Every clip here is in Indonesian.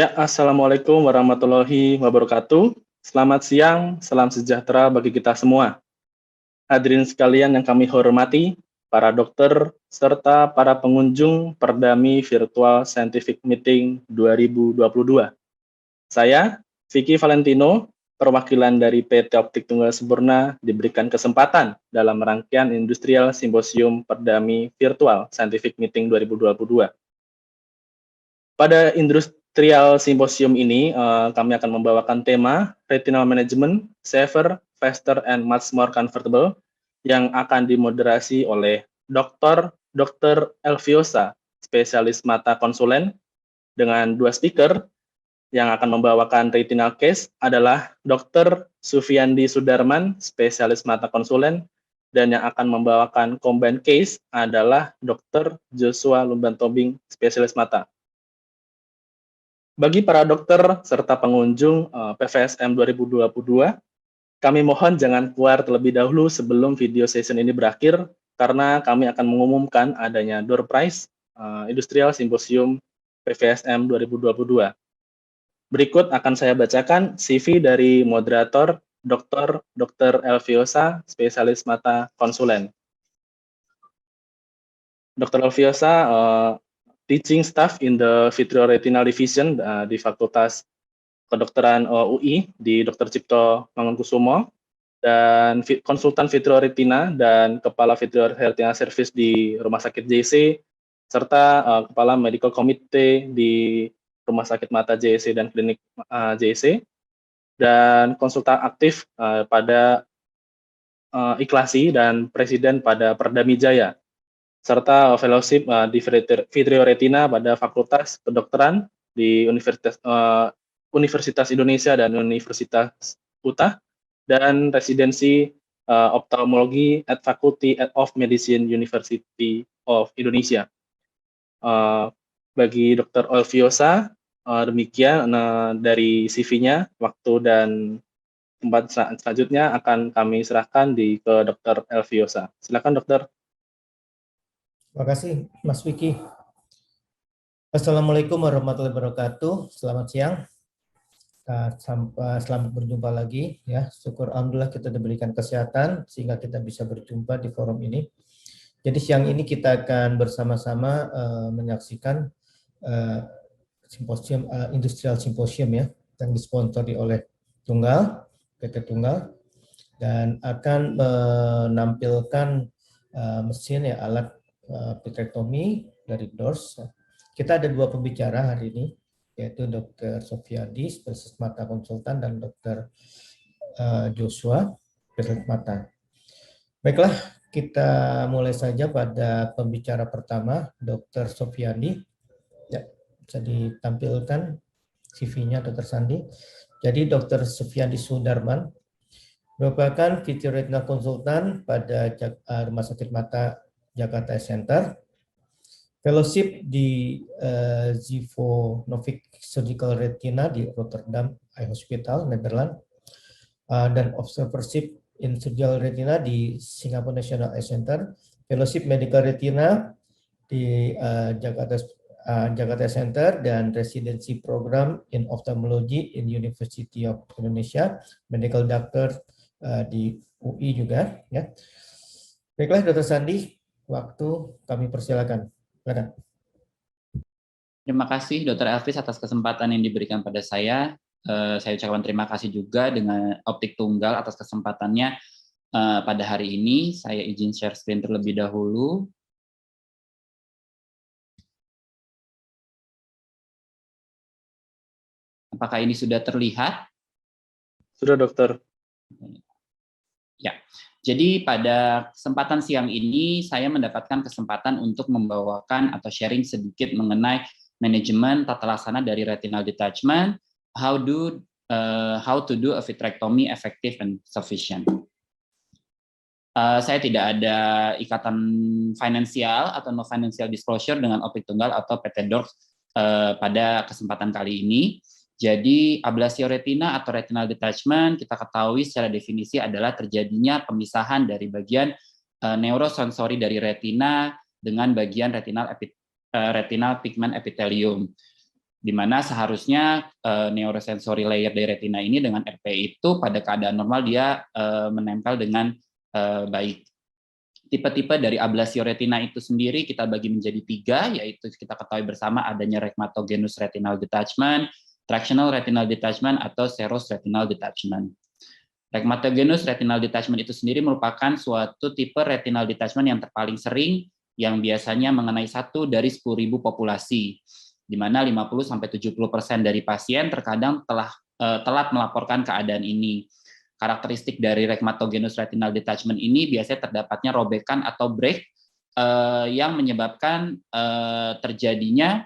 Ya, Assalamualaikum warahmatullahi wabarakatuh. Selamat siang, salam sejahtera bagi kita semua. Hadirin sekalian yang kami hormati, para dokter, serta para pengunjung Perdami Virtual Scientific Meeting 2022. Saya, Vicky Valentino, perwakilan dari PT Optik Tunggal Sempurna, diberikan kesempatan dalam rangkaian Industrial Symposium Perdami Virtual Scientific Meeting 2022. Pada Industrial Symposium ini, kami akan membawakan tema Retinal Management, Safer, Faster, and Much More Comfortable, yang akan dimoderasi oleh Dr. Elviosa, spesialis mata konsulen, dengan dua speaker. Yang akan membawakan retinal case adalah Dr. Sufiandi Sudarman, spesialis mata konsulen, dan yang akan membawakan combined case adalah Dr. Joshua Lumbantobing, spesialis mata. Bagi para dokter serta pengunjung PVSM 2022, kami mohon jangan keluar terlebih dahulu sebelum video session ini berakhir, karena kami akan mengumumkan adanya door prize Industrial Symposium PVSM 2022. Berikut akan saya bacakan CV dari moderator Dr. Elviosa, spesialis mata konsulen. Dr. Elviosa, teaching staff in the Vitreoretinal Division di Fakultas Kedokteran UI di Dr. Cipto Mangunkusumo, dan konsultan Vitreoretina dan kepala Vitreoretina Service di Rumah Sakit JC, serta kepala Medical Committee di Rumah Sakit Mata JC dan Klinik JC, dan konsultan aktif pada Iklasi dan presiden pada Perdami Jaya, serta fellowship di Vitreoretina pada Fakultas Kedokteran di Universitas Indonesia dan Universitas UTA, dan residensi ophthalmologi at Faculty of Medicine University of Indonesia. Bagi Dr. Elviosa, demikian dari CV-nya. Waktu dan tempat selanjutnya akan kami serahkan ke Dr. Elviosa. Silakan, dokter. Terima kasih, Mas Vicky. Assalamualaikum warahmatullahi wabarakatuh. Selamat siang. Selamat berjumpa lagi. Ya, syukur alhamdulillah kita diberikan kesehatan sehingga kita bisa berjumpa di forum ini. Jadi siang ini kita akan bersama-sama menyaksikan simposium Industrial Symposium ya, yang disponsori oleh Tunggal, PT Tunggal, dan akan menampilkan mesin ya, alat vitrectomy dari DORS. Kita ada dua pembicara hari ini, yaitu Dr. Sofiadi, spesialis mata konsultan, dan Dr. Joshua, spesialis mata. Baiklah, kita mulai saja pada pembicara pertama, Dr. Sofiadi. Ya, bisa ditampilkan CV-nya Dr. Sandi. Jadi Dr. Sufiandi Sudarman merupakan vitreoretinal konsultan pada Rumah Sakit Mata Jakarta Center, fellowship di Zivo Novik Surgical Retina di Rotterdam Eye Hospital, Netherlands, dan observership in Surgical Retina di Singapore National Eye Center, fellowship Medical Retina di Jakarta Center, dan residency program in ophthalmology in University of Indonesia, medical doctor di UI juga. Ya. Baiklah, Dr. Sandi, waktu kami persilakan. Silakan. Terima kasih Dr. Elvis atas kesempatan yang diberikan pada saya. Saya ucapkan terima kasih juga dengan Optik Tunggal atas kesempatannya pada hari ini. Saya izin share screen terlebih dahulu. Apakah ini sudah terlihat? Sudah, dokter. Ya, jadi pada kesempatan siang ini saya mendapatkan kesempatan untuk membawakan atau sharing sedikit mengenai manajemen tata laksana dari retinal detachment, how to do a vitrectomy effective and sufficient. Saya tidak ada ikatan finansial atau no financial disclosure dengan Optik Tunggal atau PT DORS pada kesempatan kali ini. Jadi ablasio retina atau retinal detachment kita ketahui secara definisi adalah terjadinya pemisahan dari bagian neurosensori dari retina dengan bagian retinal pigment epithelium. di mana seharusnya neurosensory layer dari retina ini dengan RPE itu pada keadaan normal dia menempel dengan baik. Tipe-tipe dari ablasio retina itu sendiri kita bagi menjadi 3, yaitu kita ketahui bersama adanya rhematogenous retinal detachment, tractional retinal detachment, atau serous retinal detachment. Rhematogenous retinal detachment itu sendiri merupakan suatu tipe retinal detachment yang terpaling sering, yang biasanya mengenai 1 dari 10.000 populasi, di mana 50-70% dari pasien terkadang telat melaporkan keadaan ini. Karakteristik dari rhematogenous retinal detachment ini biasanya terdapatnya robekan atau break yang menyebabkan terjadinya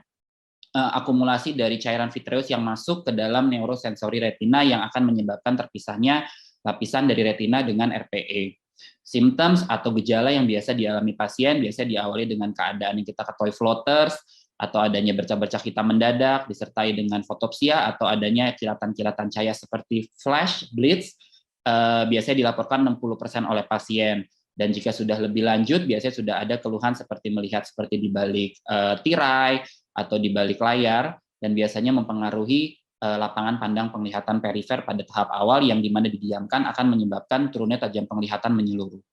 akumulasi dari cairan vitreous yang masuk ke dalam neurosensory retina yang akan menyebabkan terpisahnya lapisan dari retina dengan RPE. Symptoms atau gejala yang biasa dialami pasien biasa diawali dengan keadaan yang kita ketahui floaters, atau adanya bercak-bercak hitam mendadak, disertai dengan fotopsia atau adanya kilatan-kilatan cahaya seperti flash, blitz, biasanya dilaporkan 60% oleh pasien. Dan jika sudah lebih lanjut, biasanya sudah ada keluhan seperti melihat seperti di balik tirai atau di balik layar, dan biasanya mempengaruhi lapangan pandang penglihatan perifer pada tahap awal yang dimana didiamkan akan menyebabkan turunnya tajam penglihatan menyeluruh.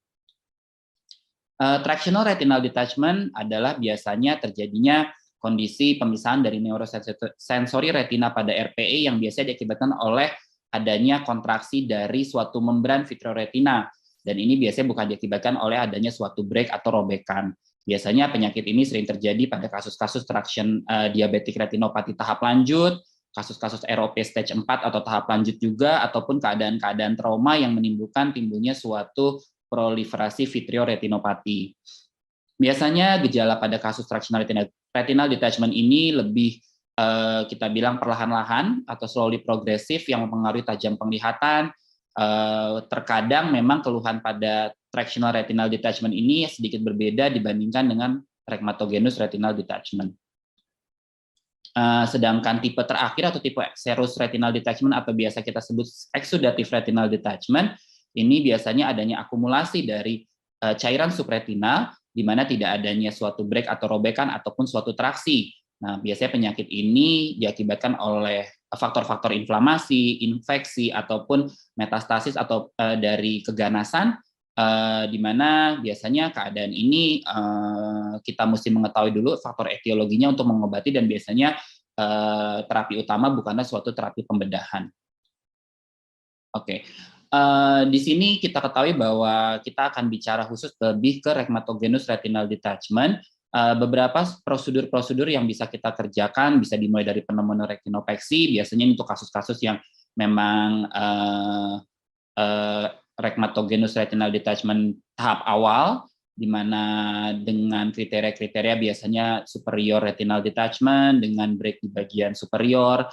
Tractional retinal detachment adalah biasanya terjadinya kondisi pemisahan dari neurosensory retina pada RPE yang biasanya diakibatkan oleh adanya kontraksi dari suatu membran vitreoretina, dan ini biasanya bukan diakibatkan oleh adanya suatu break atau robekan. Biasanya penyakit ini sering terjadi pada kasus-kasus traction diabetic retinopati tahap lanjut, kasus-kasus ROP stage 4 atau tahap lanjut juga, ataupun keadaan-keadaan trauma yang menimbulkan timbulnya suatu proliferasi vitreoretinopati. Biasanya gejala pada kasus tractional retinal detachment ini lebih kita bilang perlahan-lahan atau slowly progresif yang mempengaruhi tajam penglihatan. Terkadang memang keluhan pada tractional retinal detachment ini sedikit berbeda dibandingkan dengan rhematogenous retinal detachment. Sedangkan tipe terakhir atau tipe serous retinal detachment atau biasa kita sebut exudative retinal detachment, ini biasanya adanya akumulasi dari cairan subretinal di mana tidak adanya suatu break atau robekan ataupun suatu traksi. Nah, biasanya penyakit ini diakibatkan oleh faktor-faktor inflamasi, infeksi, ataupun metastasis atau dari keganasan, di mana biasanya keadaan ini kita mesti mengetahui dulu faktor etiologinya untuk mengobati, dan biasanya terapi utama bukanlah suatu terapi pembedahan. Oke. Di sini kita ketahui bahwa kita akan bicara khusus lebih ke rhematogenous retinal detachment. Beberapa prosedur-prosedur yang bisa kita kerjakan bisa dimulai dari pneumonoretinopexy, biasanya untuk kasus-kasus yang memang rhematogenous retinal detachment tahap awal, di mana dengan kriteria-kriteria biasanya superior retinal detachment dengan break di bagian superior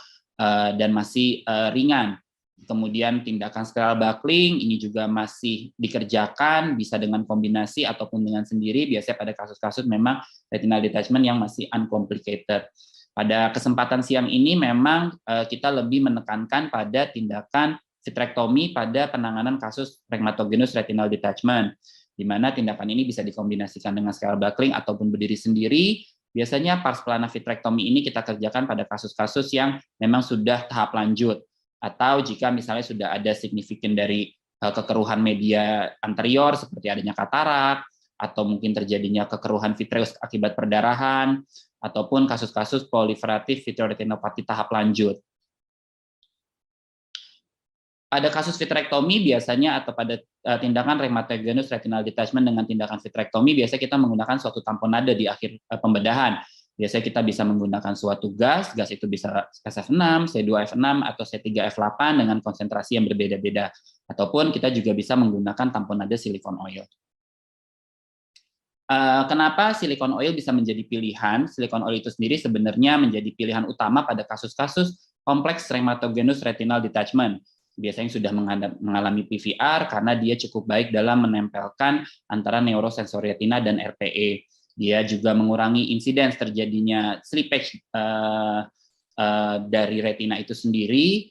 dan masih ringan. Kemudian tindakan scleral buckling ini juga masih dikerjakan, bisa dengan kombinasi ataupun dengan sendiri, biasanya pada kasus-kasus memang retinal detachment yang masih uncomplicated. Pada kesempatan siang ini memang kita lebih menekankan pada tindakan vitrektomi pada penanganan kasus rhematogenous retinal detachment, di mana tindakan ini bisa dikombinasikan dengan scleral buckling ataupun berdiri sendiri. Biasanya pars plana vitrektomi ini kita kerjakan pada kasus-kasus yang memang sudah tahap lanjut, atau jika misalnya sudah ada signifikan dari kekeruhan media anterior seperti adanya katarak, atau mungkin terjadinya kekeruhan vitreus akibat perdarahan, ataupun kasus-kasus proliferatif vitreoretinopati tahap lanjut. Pada kasus vitrektomi biasanya atau pada tindakan rhematogenous retinal detachment dengan tindakan vitrektomi, biasanya kita menggunakan suatu tamponade di akhir pembedahan. Biasanya kita bisa menggunakan suatu gas itu bisa SF6, C2F6, atau C3F8 dengan konsentrasi yang berbeda-beda. Ataupun kita juga bisa menggunakan tamponade silikon oil. Kenapa silikon oil bisa menjadi pilihan? Silikon oil itu sendiri sebenarnya menjadi pilihan utama pada kasus-kasus kompleks rhematogenous retinal detachment. Biasanya sudah mengalami PVR karena dia cukup baik dalam menempelkan antara neurosensory retina dan RPE. Dia juga mengurangi insiden terjadinya slippage dari retina itu sendiri.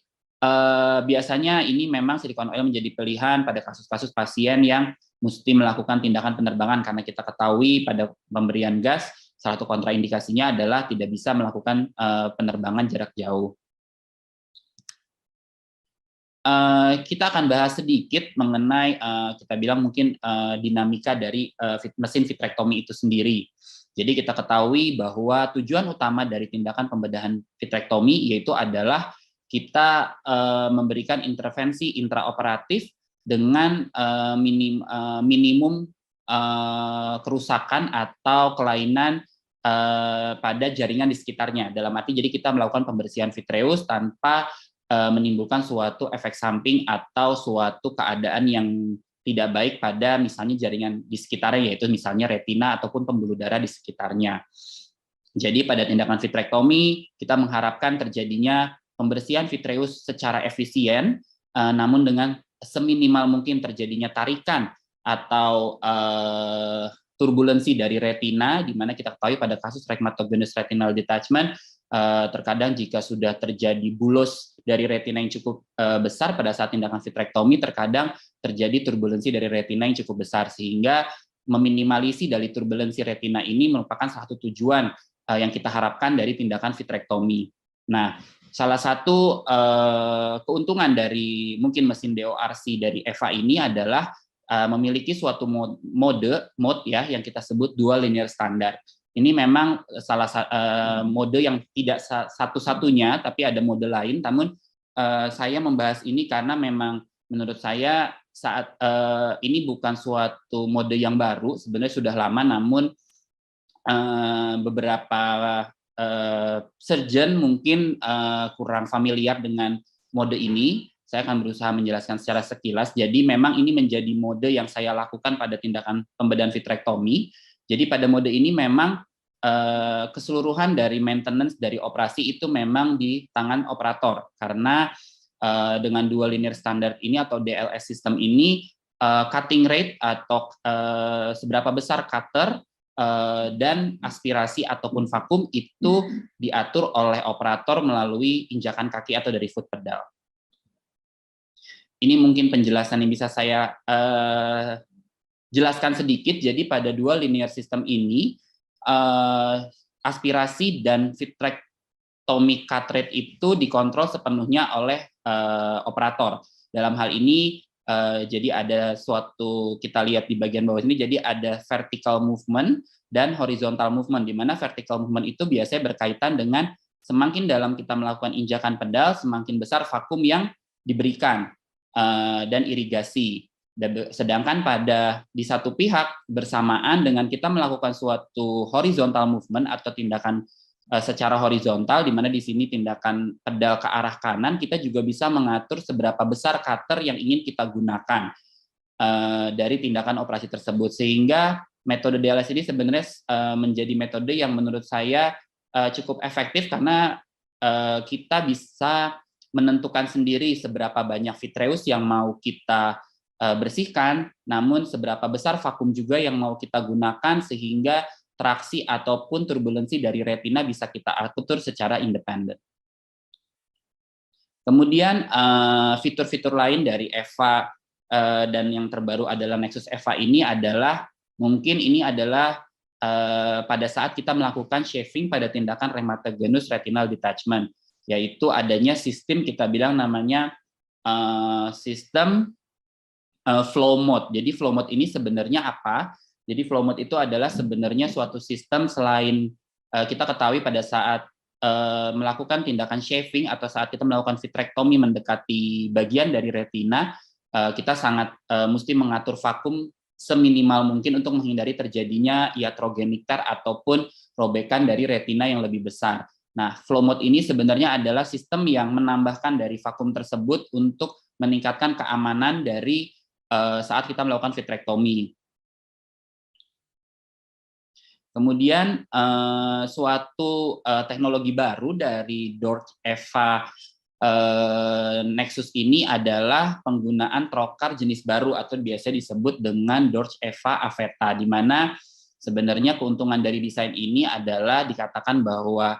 Biasanya ini memang silikon oil menjadi pilihan pada kasus-kasus pasien yang mesti melakukan tindakan penerbangan, karena kita ketahui pada pemberian gas salah satu kontraindikasinya adalah tidak bisa melakukan penerbangan jarak jauh. Kita akan bahas sedikit mengenai kita bilang mungkin dinamika dari mesin vitrektomi itu sendiri. Jadi kita ketahui bahwa tujuan utama dari tindakan pembedahan vitrektomi yaitu adalah kita memberikan intervensi intraoperatif dengan minimum kerusakan atau kelainan pada jaringan di sekitarnya. Dalam arti jadi kita melakukan pembersihan vitreus tanpa menimbulkan suatu efek samping atau suatu keadaan yang tidak baik pada misalnya jaringan di sekitarnya, yaitu misalnya retina ataupun pembuluh darah di sekitarnya. Jadi pada tindakan vitrektomi kita mengharapkan terjadinya pembersihan vitreus secara efisien, namun dengan seminimal mungkin terjadinya tarikan atau turbulensi dari retina, di mana kita ketahui pada kasus rheumatogenic retinal detachment terkadang jika sudah terjadi bulos dari retina yang cukup besar pada saat tindakan vitrektomi, terkadang terjadi turbulensi dari retina yang cukup besar, sehingga meminimalisi dari turbulensi retina ini merupakan salah satu tujuan yang kita harapkan dari tindakan vitrektomi. Nah, salah satu keuntungan dari mungkin mesin DORC dari EVA ini adalah memiliki suatu mode ya yang kita sebut dual linear standard. Ini memang salah mode yang tidak satu-satunya, tapi ada mode lain. Namun saya membahas ini karena memang menurut saya saat ini bukan suatu mode yang baru, sebenarnya sudah lama, namun beberapa surgeon mungkin kurang familiar dengan mode ini. Saya akan berusaha menjelaskan secara sekilas. Jadi memang ini menjadi mode yang saya lakukan pada tindakan pembedahan vitrektomi. Jadi pada mode ini memang keseluruhan dari maintenance dari operasi itu memang di tangan operator, karena dengan dual linear standard ini atau DLS system ini cutting rate atau seberapa besar cutter dan aspirasi ataupun vakum itu diatur oleh operator melalui injakan kaki atau dari foot pedal. Ini mungkin penjelasan yang bisa saya jelaskan sedikit. Jadi pada dual linear system ini aspirasi dan vitrectomy cut rate itu dikontrol sepenuhnya oleh operator. Dalam hal ini jadi ada suatu, kita lihat di bagian bawah ini, jadi ada vertical movement dan horizontal movement, di mana vertical movement itu biasanya berkaitan dengan semakin dalam kita melakukan injakan pedal, semakin besar vakum yang diberikan dan irigasi. Sedangkan di satu pihak bersamaan dengan kita melakukan suatu horizontal movement atau tindakan secara horizontal, di mana di sini tindakan pedal ke arah kanan, kita juga bisa mengatur seberapa besar cutter yang ingin kita gunakan dari tindakan operasi tersebut, sehingga metode DLS ini sebenarnya menjadi metode yang menurut saya cukup efektif karena kita bisa menentukan sendiri seberapa banyak vitreus yang mau kita bersihkan, namun seberapa besar vakum juga yang mau kita gunakan sehingga traksi ataupun turbulensi dari retina bisa kita atur secara independen. Kemudian fitur-fitur lain dari EVA dan yang terbaru adalah Nexus EVA ini adalah mungkin ini adalah pada saat kita melakukan shaving pada tindakan rheumatogenic retinal detachment, yaitu adanya sistem kita bilang namanya sistem flow mode. Jadi flow mode ini sebenarnya apa? Jadi flow mode itu adalah sebenarnya suatu sistem selain kita ketahui pada saat melakukan tindakan shaving atau saat kita melakukan vitrektomi mendekati bagian dari retina, kita sangat mesti mengatur vakum seminimal mungkin untuk menghindari terjadinya iatrogenic tear ataupun robekan dari retina yang lebih besar. Nah, flow mode ini sebenarnya adalah sistem yang menambahkan dari vakum tersebut untuk meningkatkan keamanan dari saat kita melakukan vitrektomi. Kemudian suatu teknologi baru dari DORC EVA Nexus ini adalah penggunaan trocar jenis baru atau biasa disebut dengan DORC EVA Aveta, di mana sebenarnya keuntungan dari desain ini adalah dikatakan bahwa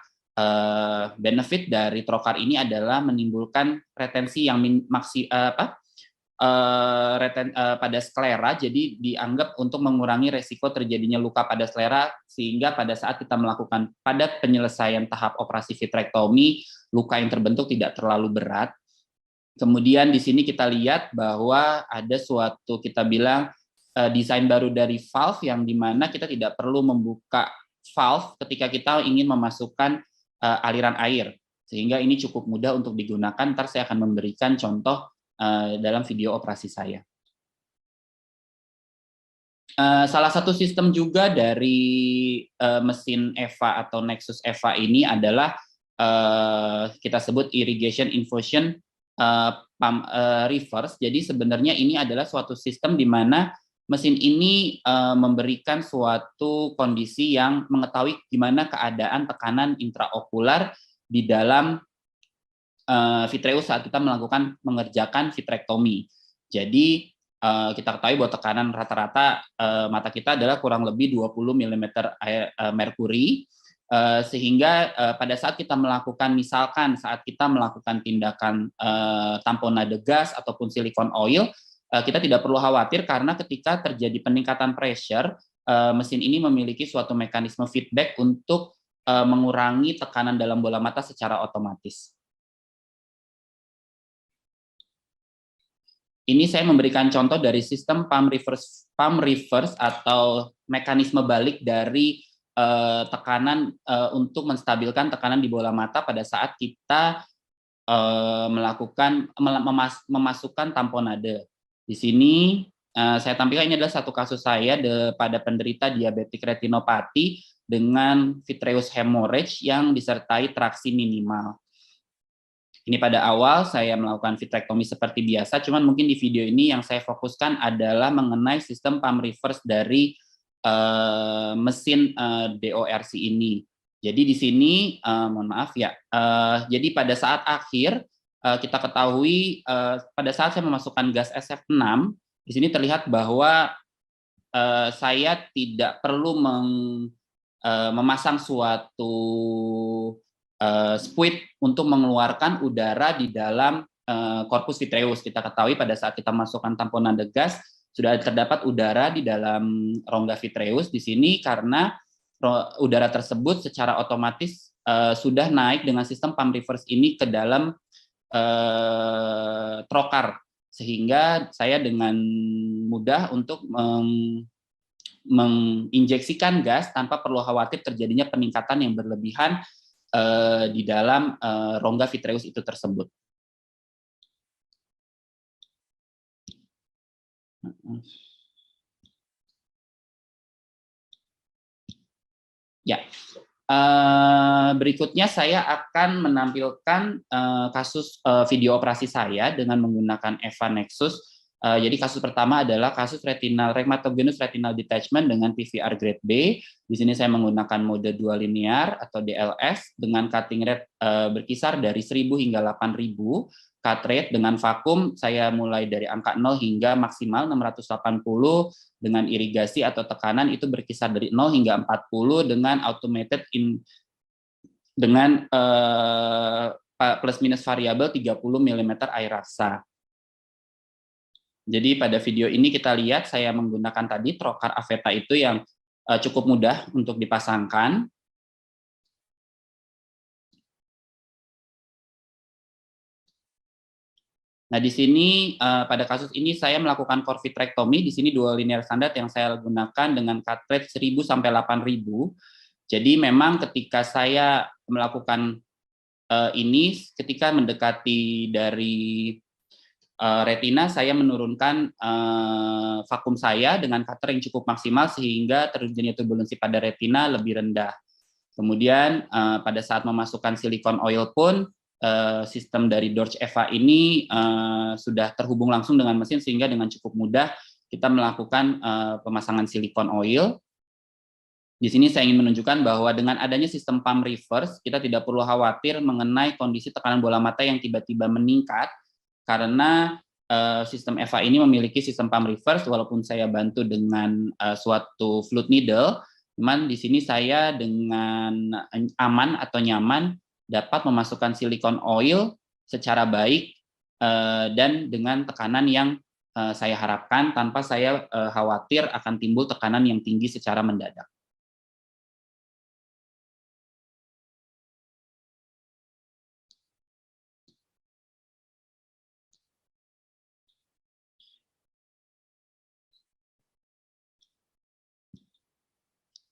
benefit dari trocar ini adalah menimbulkan retensi yang pada sklera, jadi dianggap untuk mengurangi resiko terjadinya luka pada sklera, sehingga pada saat kita melakukan pada penyelesaian tahap operasi vitrektomi, luka yang terbentuk tidak terlalu berat. Kemudian di sini kita lihat bahwa ada suatu, kita bilang, desain baru dari valve, yang dimana kita tidak perlu membuka valve ketika kita ingin memasukkan aliran air, sehingga ini cukup mudah untuk digunakan. Ntar saya akan memberikan contoh dalam video operasi saya. Salah satu sistem juga dari mesin EVA atau Nexus EVA ini adalah kita sebut irrigation infusion pump reverse. Jadi sebenarnya ini adalah suatu sistem di mana mesin ini memberikan suatu kondisi yang mengetahui gimana keadaan tekanan intraokular di dalam vitreus saat kita mengerjakan vitrektomi. Jadi kita ketahui bahwa tekanan rata-rata mata kita adalah kurang lebih 20 mm merkuri, sehingga pada saat kita melakukan, misalkan saat kita melakukan tindakan tamponade gas ataupun silikon oil, kita tidak perlu khawatir karena ketika terjadi peningkatan pressure, mesin ini memiliki suatu mekanisme feedback untuk mengurangi tekanan dalam bola mata secara otomatis. Ini saya memberikan contoh dari sistem pump reverse atau mekanisme balik dari tekanan untuk menstabilkan tekanan di bola mata pada saat kita memasukkan tamponade. Di sini saya tampilkan, ini adalah satu kasus saya pada penderita diabetik retinopati dengan vitreous hemorrhage yang disertai traksi minimal. Ini pada awal saya melakukan vitrektomi seperti biasa, cuman mungkin di video ini yang saya fokuskan adalah mengenai sistem pump reverse dari mesin DORC ini. Jadi di sini, mohon maaf ya, jadi pada saat akhir kita ketahui pada saat saya memasukkan gas SF6, di sini terlihat bahwa saya tidak perlu memasang suatu spuit untuk mengeluarkan udara di dalam korpus vitreus. Kita ketahui pada saat kita masukkan tamponade gas sudah terdapat udara di dalam rongga vitreus di sini, karena udara tersebut secara otomatis sudah naik dengan sistem pump reverse ini ke dalam trokar, sehingga saya dengan mudah untuk menginjeksikan gas tanpa perlu khawatir terjadinya peningkatan yang berlebihan di dalam rongga vitreus itu tersebut. Ya, berikutnya saya akan menampilkan kasus video operasi saya dengan menggunakan EVA Nexus. Jadi kasus pertama adalah kasus rhematogenous retinal detachment dengan PVR grade B. Di sini saya menggunakan mode dual linear atau DLS dengan cutting rate berkisar dari 1000 hingga 8000. Cut rate dengan vakum saya mulai dari angka 0 hingga maksimal 680, dengan irigasi atau tekanan itu berkisar dari 0 hingga 40, dengan automated dengan plus minus variabel 30 mm air rasa. Jadi pada video ini kita lihat saya menggunakan tadi trokar Aveta itu yang cukup mudah untuk dipasangkan. Nah, di sini pada kasus ini saya melakukan core vitrectomy. Di sini dual linear standard yang saya gunakan dengan cut rate 1000 sampai 8000. Jadi memang ketika saya melakukan ini, ketika mendekati dari retina, saya menurunkan vakum saya dengan cutter yang cukup maksimal sehingga terjadinya turbulensi pada retina lebih rendah. Kemudian pada saat memasukkan silikon oil pun sistem dari DORC EVA ini sudah terhubung langsung dengan mesin, sehingga dengan cukup mudah kita melakukan pemasangan silikon oil. Di sini saya ingin menunjukkan bahwa dengan adanya sistem pump reverse, kita tidak perlu khawatir mengenai kondisi tekanan bola mata yang tiba-tiba meningkat, karena sistem EVA ini memiliki sistem pump reverse. Walaupun saya bantu dengan suatu fluid needle, cuman di sini saya dengan aman atau nyaman dapat memasukkan silikon oil secara baik dan dengan tekanan yang saya harapkan tanpa saya khawatir akan timbul tekanan yang tinggi secara mendadak.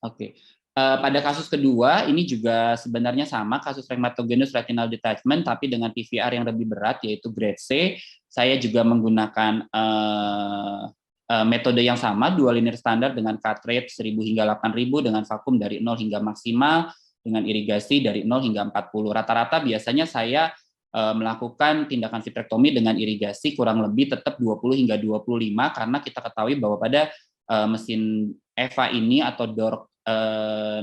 Oke. Pada kasus kedua, ini juga sebenarnya sama, kasus rhematogenous retinal detachment, tapi dengan PVR yang lebih berat, yaitu grade C. Saya juga menggunakan metode yang sama, dual linear standard dengan cut rate 1000 hingga 8000, dengan vakum dari 0 hingga maksimal, dengan irigasi dari 0 hingga 40. Rata-rata biasanya saya melakukan tindakan vitrektomi dengan irigasi kurang lebih tetap 20 hingga 25, karena kita ketahui bahwa pada mesin EVA ini atau DORC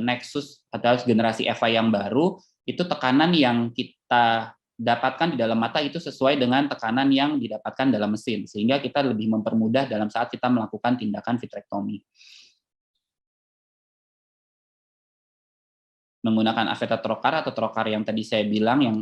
Nexus atau generasi EVA yang baru, itu tekanan yang kita dapatkan di dalam mata itu sesuai dengan tekanan yang didapatkan dalam mesin, sehingga kita lebih mempermudah dalam saat kita melakukan tindakan vitrektomi. Menggunakan aveta trokar atau trokar yang tadi saya bilang yang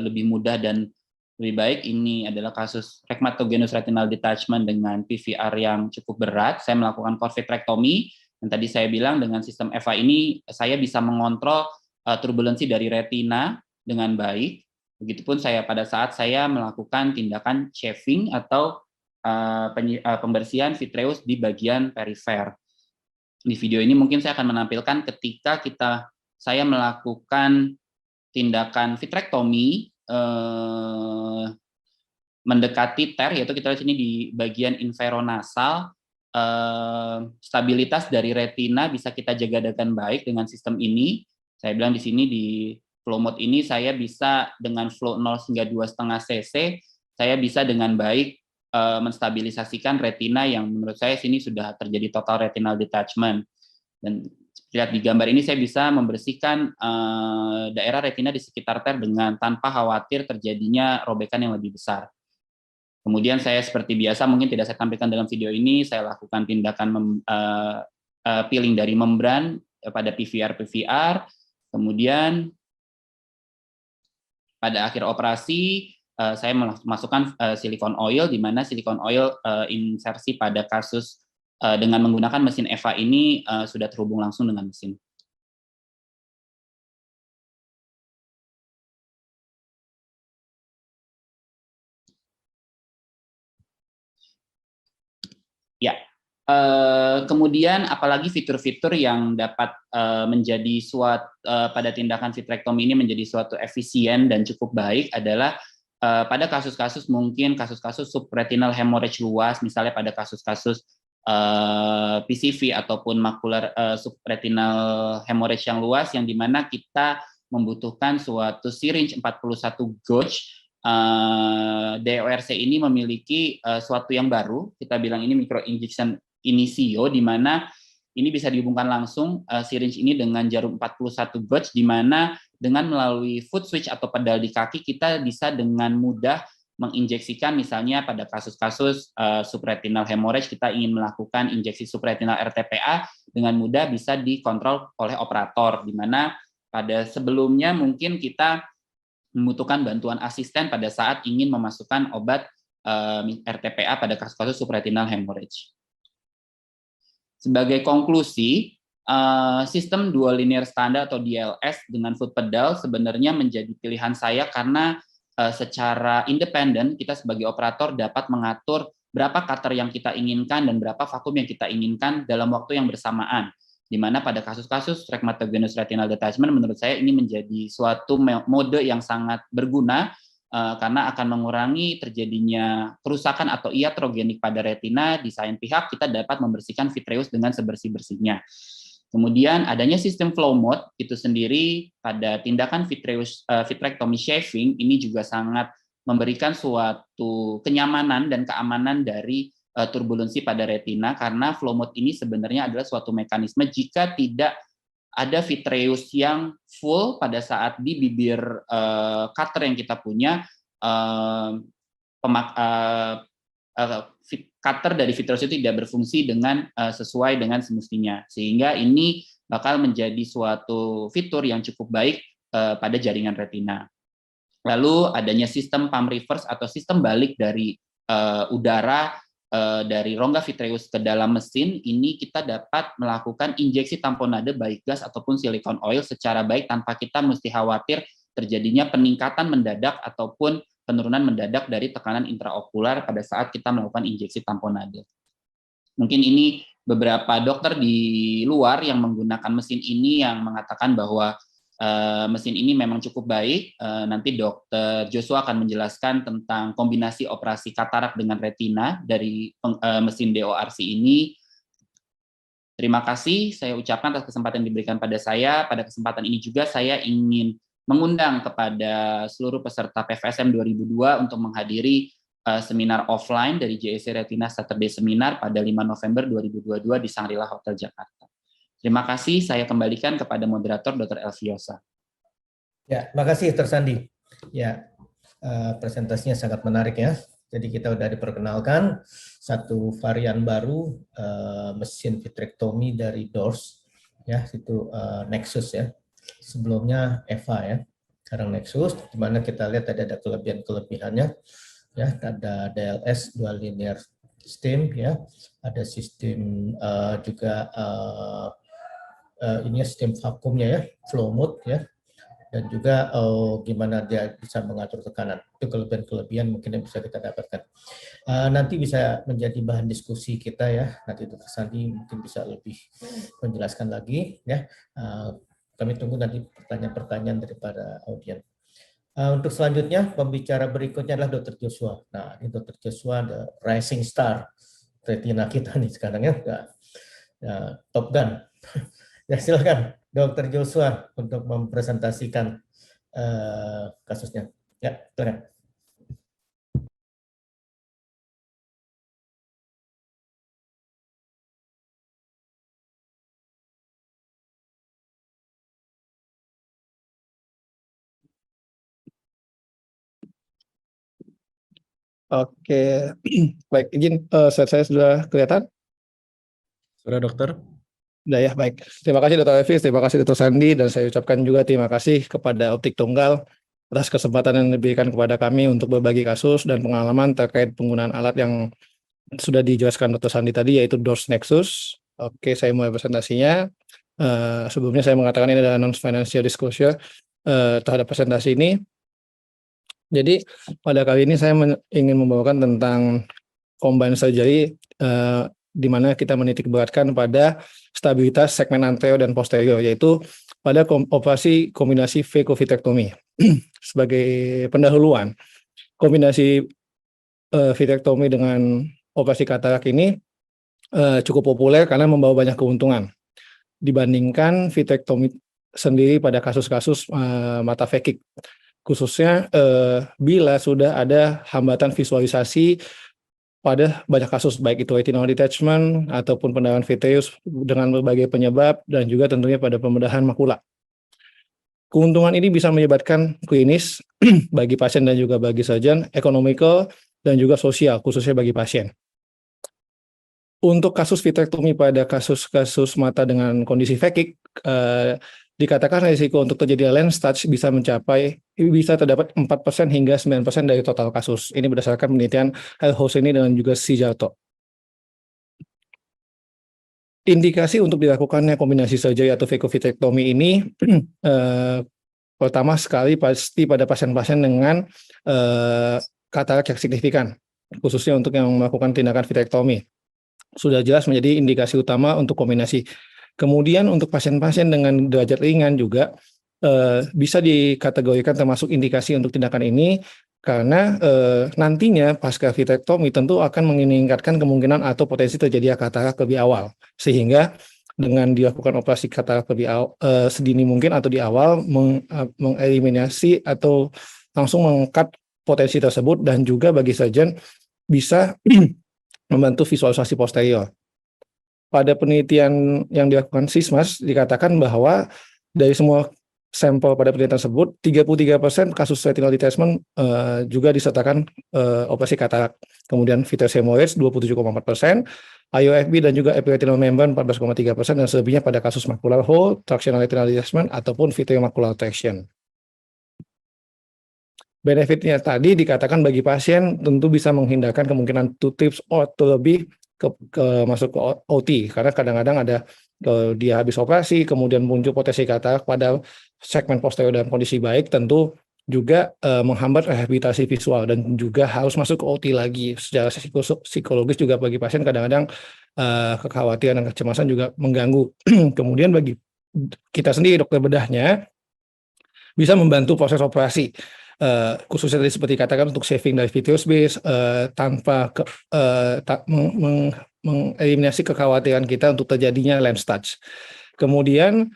lebih mudah dan lebih baik, ini adalah kasus rhematogenous retinal detachment dengan PVR yang cukup berat. Saya melakukan core vitrektomi, dan tadi saya bilang dengan sistem EVA ini saya bisa mengontrol turbulensi dari retina dengan baik. Begitupun pada saat saya melakukan tindakan shaving atau pembersihan vitreous di bagian perifer. Di video ini mungkin saya akan menampilkan ketika saya melakukan tindakan vitrektomi mendekati TER, yaitu kita lihat sini di bagian inferonasal, stabilitas dari retina bisa kita jaga dengan baik dengan sistem ini. Saya bilang di sini di flow mode ini saya bisa dengan flow 0 hingga 2,5 cc, saya bisa dengan baik menstabilisasikan retina yang menurut saya sini sudah terjadi total retinal detachment. Dan lihat di gambar ini saya bisa membersihkan daerah retina di sekitar TER dengan tanpa khawatir terjadinya robekan yang lebih besar. Kemudian saya seperti biasa, mungkin tidak saya tampilkan dalam video ini, saya lakukan tindakan peeling dari membran pada PVR. Kemudian pada akhir operasi saya masukkan silikon oil, di mana silikon oil insersi pada kasus dengan menggunakan mesin EVA ini sudah terhubung langsung dengan mesin. Ya, kemudian apalagi fitur-fitur yang dapat menjadi pada tindakan vitrektomi ini menjadi suatu efisien dan cukup baik adalah pada kasus-kasus mungkin kasus-kasus subretinal hemorrhage luas, misalnya pada kasus-kasus PCV ataupun makular subretinal hemorrhage yang luas, yang dimana kita membutuhkan suatu syringe 41 gauge. DORC ini memiliki suatu yang baru, kita bilang ini micro injection inicio, di mana ini bisa dihubungkan langsung syringe ini dengan jarum 41 gauge, di mana dengan melalui foot switch atau pedal di kaki kita bisa dengan mudah menginjeksikan, misalnya pada kasus-kasus subretinal hemorrhage kita ingin melakukan injeksi subretinal RTPA, dengan mudah bisa dikontrol oleh operator, di mana pada sebelumnya mungkin kita membutuhkan bantuan asisten pada saat ingin memasukkan obat RTPA pada kasus-kasus subretinal hemorrhage. Sebagai konklusi, sistem dual linear standard atau DLS dengan foot pedal sebenarnya menjadi pilihan saya karena secara independen kita sebagai operator dapat mengatur berapa cutter yang kita inginkan dan berapa vakum yang kita inginkan dalam waktu yang bersamaan. Di mana pada kasus-kasus rhematogenous retinal detachment menurut saya ini menjadi suatu mode yang sangat berguna karena akan mengurangi terjadinya kerusakan atau iatrogenik pada retina. Di selain pihak kita dapat membersihkan vitreous dengan sebersih-bersihnya. Kemudian adanya sistem flow mode itu sendiri pada tindakan vitrectomy shaving ini juga sangat memberikan suatu kenyamanan dan keamanan dari turbulensi pada retina, karena flow mode ini sebenarnya adalah suatu mekanisme jika tidak ada vitreous yang full pada saat di bibir cutter yang kita punya, cutter dari vitreous itu tidak berfungsi dengan sesuai dengan semestinya, sehingga ini bakal menjadi suatu fitur yang cukup baik pada jaringan retina. Lalu adanya sistem pump reverse atau sistem balik dari udara dari rongga vitreous ke dalam mesin, ini kita dapat melakukan injeksi tamponade baik gas ataupun silikon oil secara baik tanpa kita mesti khawatir terjadinya peningkatan mendadak ataupun penurunan mendadak dari tekanan intraokular pada saat kita melakukan injeksi tamponade. Mungkin ini beberapa dokter di luar yang menggunakan mesin ini yang mengatakan bahwa mesin ini memang cukup baik. Nanti Dokter Joshua akan menjelaskan tentang kombinasi operasi katarak dengan retina dari mesin DORC ini. Terima kasih saya ucapkan atas kesempatan yang diberikan pada saya. Pada kesempatan ini juga saya ingin mengundang kepada seluruh peserta PVSM 2002 untuk menghadiri seminar offline dari JEC Retina Saturday Seminar pada 5 November 2022 di Shangri-La Hotel Jakarta. Terima kasih, saya kembalikan kepada moderator Dr. Elviosa. Ya, terima kasih Dr. Sandi. Ya, presentasinya sangat menarik ya. Jadi kita sudah diperkenalkan satu varian baru mesin vitrektomi dari DORS, ya itu Nexus ya. Sebelumnya EVA ya, sekarang Nexus, di mana kita lihat ada kelebihan-kelebihannya. Ya, ada DLS dual linear stem ya, ada sistem juga ini sistem vakumnya ya, flow mode ya, dan juga gimana dia bisa mengatur tekanan. Itu kelebihan-kelebihan mungkin yang bisa kita dapatkan. Nanti bisa menjadi bahan diskusi kita ya. Nanti Dr. Sandi mungkin bisa lebih menjelaskan lagi ya. Kami tunggu nanti pertanyaan-pertanyaan daripada audiens. Untuk selanjutnya, pembicara berikutnya adalah Dr. Joshua. Nah, ini Dr. Joshua, the rising star retina kita nih sekarang ya, Top Gun. Ya, silakan Dr. Joshua untuk mempresentasikan kasusnya. Ya, silakan. Oke, baik, izin slide saya sudah kelihatan? Sudah dokter? Sudah ya, baik. Terima kasih Dr. Elvis, terima kasih Dr. Sandi, dan saya ucapkan juga terima kasih kepada Optik Tunggal atas kesempatan yang diberikan kepada kami untuk berbagi kasus dan pengalaman terkait penggunaan alat yang sudah dijelaskan Dr. Sandi tadi, yaitu DORS Nexus. Oke, saya mulai presentasinya. Sebelumnya saya mengatakan ini adalah non-financial disclosure terhadap presentasi ini. Jadi pada kali ini saya ingin membawakan tentang combined surgery di mana kita menitik beratkan pada stabilitas segmen anterior dan posterior, yaitu pada operasi kombinasi phaco-vitrectomy. Sebagai pendahuluan, kombinasi vitrectomy dengan operasi katarak ini cukup populer karena membawa banyak keuntungan dibandingkan vitrectomy sendiri pada kasus-kasus mata phakic. Khususnya bila sudah ada hambatan visualisasi pada banyak kasus, baik itu retinal detachment ataupun pendarahan vitreous dengan berbagai penyebab, dan juga tentunya pada pembedahan makula. Keuntungan ini bisa menyebabkan klinis bagi pasien dan juga bagi surgeon, economical, dan juga sosial, khususnya bagi pasien. Untuk kasus vitrectomy pada kasus-kasus mata dengan kondisi phakic, dikatakan risiko untuk terjadi lens touch bisa terdapat 4% hingga 9% dari total kasus. Ini berdasarkan penelitian Al-Hosseini dan juga Sijarto. Indikasi untuk dilakukannya kombinasi surgery atau phaco-vitrectomy ini pertama sekali pasti pada pasien-pasien dengan katarak yang signifikan, khususnya untuk yang melakukan tindakan vitrectomy. Sudah jelas menjadi indikasi utama untuk kombinasi. Kemudian untuk pasien-pasien dengan derajat ringan juga bisa dikategorikan termasuk indikasi untuk tindakan ini karena nantinya pasca vitrectomy tentu akan meningkatkan kemungkinan atau potensi terjadi katarak lebih awal, sehingga dengan dilakukan operasi katarak lebih sedini mungkin atau di awal mengeliminasi atau langsung mengangkat potensi tersebut, dan juga bagi surgeon bisa membantu visualisasi posterior. Pada penelitian yang dilakukan SISMAS dikatakan bahwa dari semua sampel pada penelitian tersebut 33% kasus retinal detachment juga disertakan operasi katarak. Kemudian vitreous hemorrhage 27,4%, IOFB dan juga epiretinal membran 14,3%, dan selebihnya pada kasus macular hole, tractional retinal detachment ataupun vitreomacular traction. Benefitnya tadi dikatakan bagi pasien tentu bisa menghindarkan kemungkinan 2 trips atau lebih masuk ke OT, karena kadang-kadang ada dia habis operasi kemudian muncul potensi katarak pada segmen posterior dalam kondisi baik, tentu juga menghambat rehabilitasi visual dan juga harus masuk ke OT lagi. Secara psikologis juga bagi pasien kadang-kadang kekhawatiran dan kecemasan juga mengganggu. Kemudian bagi kita sendiri dokter bedahnya bisa membantu proses operasi. Khususnya tadi seperti katakan untuk saving dari vitreous base tanpa mengeliminasi kekhawatiran kita untuk terjadinya lens touch. Kemudian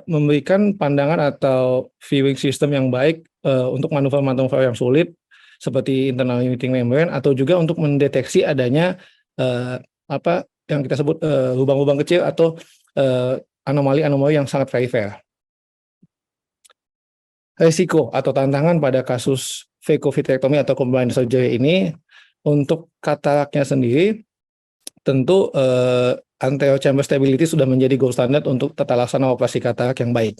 memberikan pandangan atau viewing system yang baik untuk manuver-manuver yang sulit seperti internal limiting membrane, atau juga untuk mendeteksi adanya apa yang kita sebut lubang-lubang kecil atau anomali-anomali yang sangat perifer. Risiko atau tantangan pada kasus phaco-vitrectomy atau combined surgery ini, untuk kataraknya sendiri tentu anterior chamber stability sudah menjadi gold standard untuk tata laksana operasi katarak yang baik,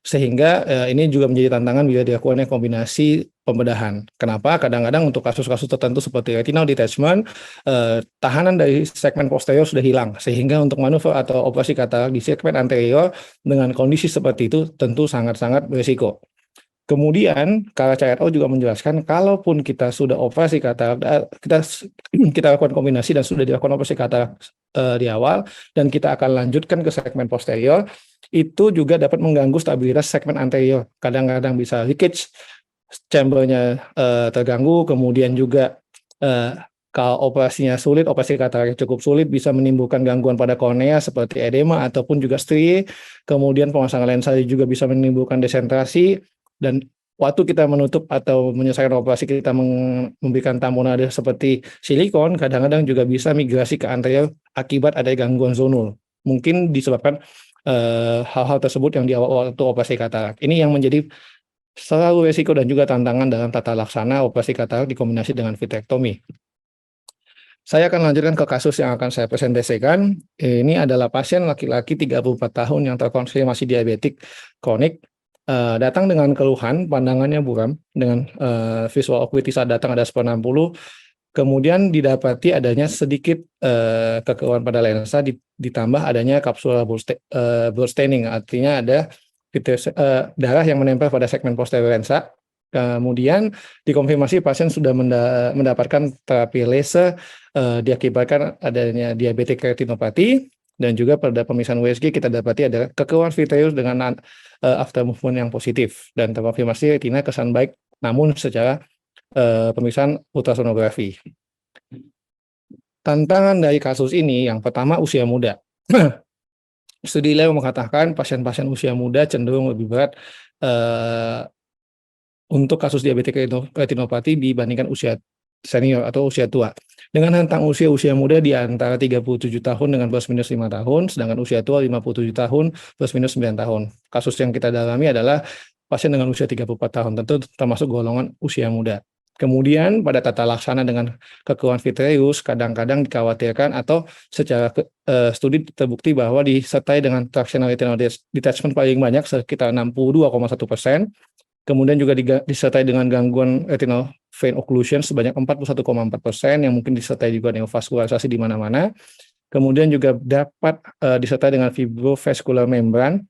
sehingga ini juga menjadi tantangan bila dilakukannya kombinasi pembedahan. Kenapa? Kadang-kadang untuk kasus-kasus tertentu seperti retinal detachment, tahanan dari segmen posterior sudah hilang, sehingga untuk manuver atau operasi katarak di segmen anterior dengan kondisi seperti itu tentu sangat-sangat berisiko. Kemudian KCRO juga menjelaskan kalaupun kita sudah operasi katarak, kita lakukan kombinasi dan sudah dilakukan operasi katarak di awal dan kita akan lanjutkan ke segmen posterior, itu juga dapat mengganggu stabilitas segmen anterior. Kadang-kadang bisa leakage, chambernya terganggu, kemudian juga kalau operasinya sulit, operasi katarak cukup sulit, bisa menimbulkan gangguan pada kornea seperti edema ataupun juga strie. Kemudian pemasangan lensa juga bisa menimbulkan desentrasi. Dan waktu kita menutup atau menyelesaikan operasi, kita memberikan tamponade seperti silikon, kadang-kadang juga bisa migrasi ke anterior akibat ada gangguan zonul. Mungkin disebabkan hal-hal tersebut yang di awal waktu operasi katarak. Ini yang menjadi selalu resiko dan juga tantangan dalam tata laksana operasi katarak dikombinasi dengan vitrektomi. Saya akan lanjutkan ke kasus yang akan saya presentasikan. Ini adalah pasien laki-laki 34 tahun yang terkonfirmasi diabetik kronik. Datang dengan keluhan pandangannya buram dengan visual acuity saat datang ada 60, kemudian didapati adanya sedikit kekeruan pada lensa ditambah adanya kapsul blood staining, artinya ada darah yang menempel pada segmen posterior lensa. Kemudian dikonfirmasi pasien sudah mendapatkan terapi laser diakibatkan adanya diabetic retinopathy. Dan juga pada pemeriksaan USG kita dapati ada kekeruan vitreous dengan after movement yang positif dan terkonfirmasi retina kesan baik, namun secara pemeriksaan ultrasonografi. Tantangan dari kasus ini yang pertama usia muda. Studi Leo mengatakan pasien-pasien usia muda cenderung lebih berat untuk kasus diabetik retinopati dibandingkan usia senior atau usia tua. Dengan rentang usia muda di antara 37 tahun dengan plus minus 5 tahun, sedangkan usia tua 57 tahun plus minus 9 tahun. Kasus yang kita dalami adalah pasien dengan usia 34 tahun, tentu termasuk golongan usia muda. Kemudian pada tata laksana dengan kekeruan vitreous, kadang-kadang dikhawatirkan atau secara studi terbukti bahwa disertai dengan tractional retinal detachment paling banyak sekitar 62,1%. Kemudian juga disertai dengan gangguan retinal vein occlusion sebanyak 41,4% yang mungkin disertai juga neovaskularisasi di mana-mana. Kemudian juga dapat disertai dengan fibrovascular membran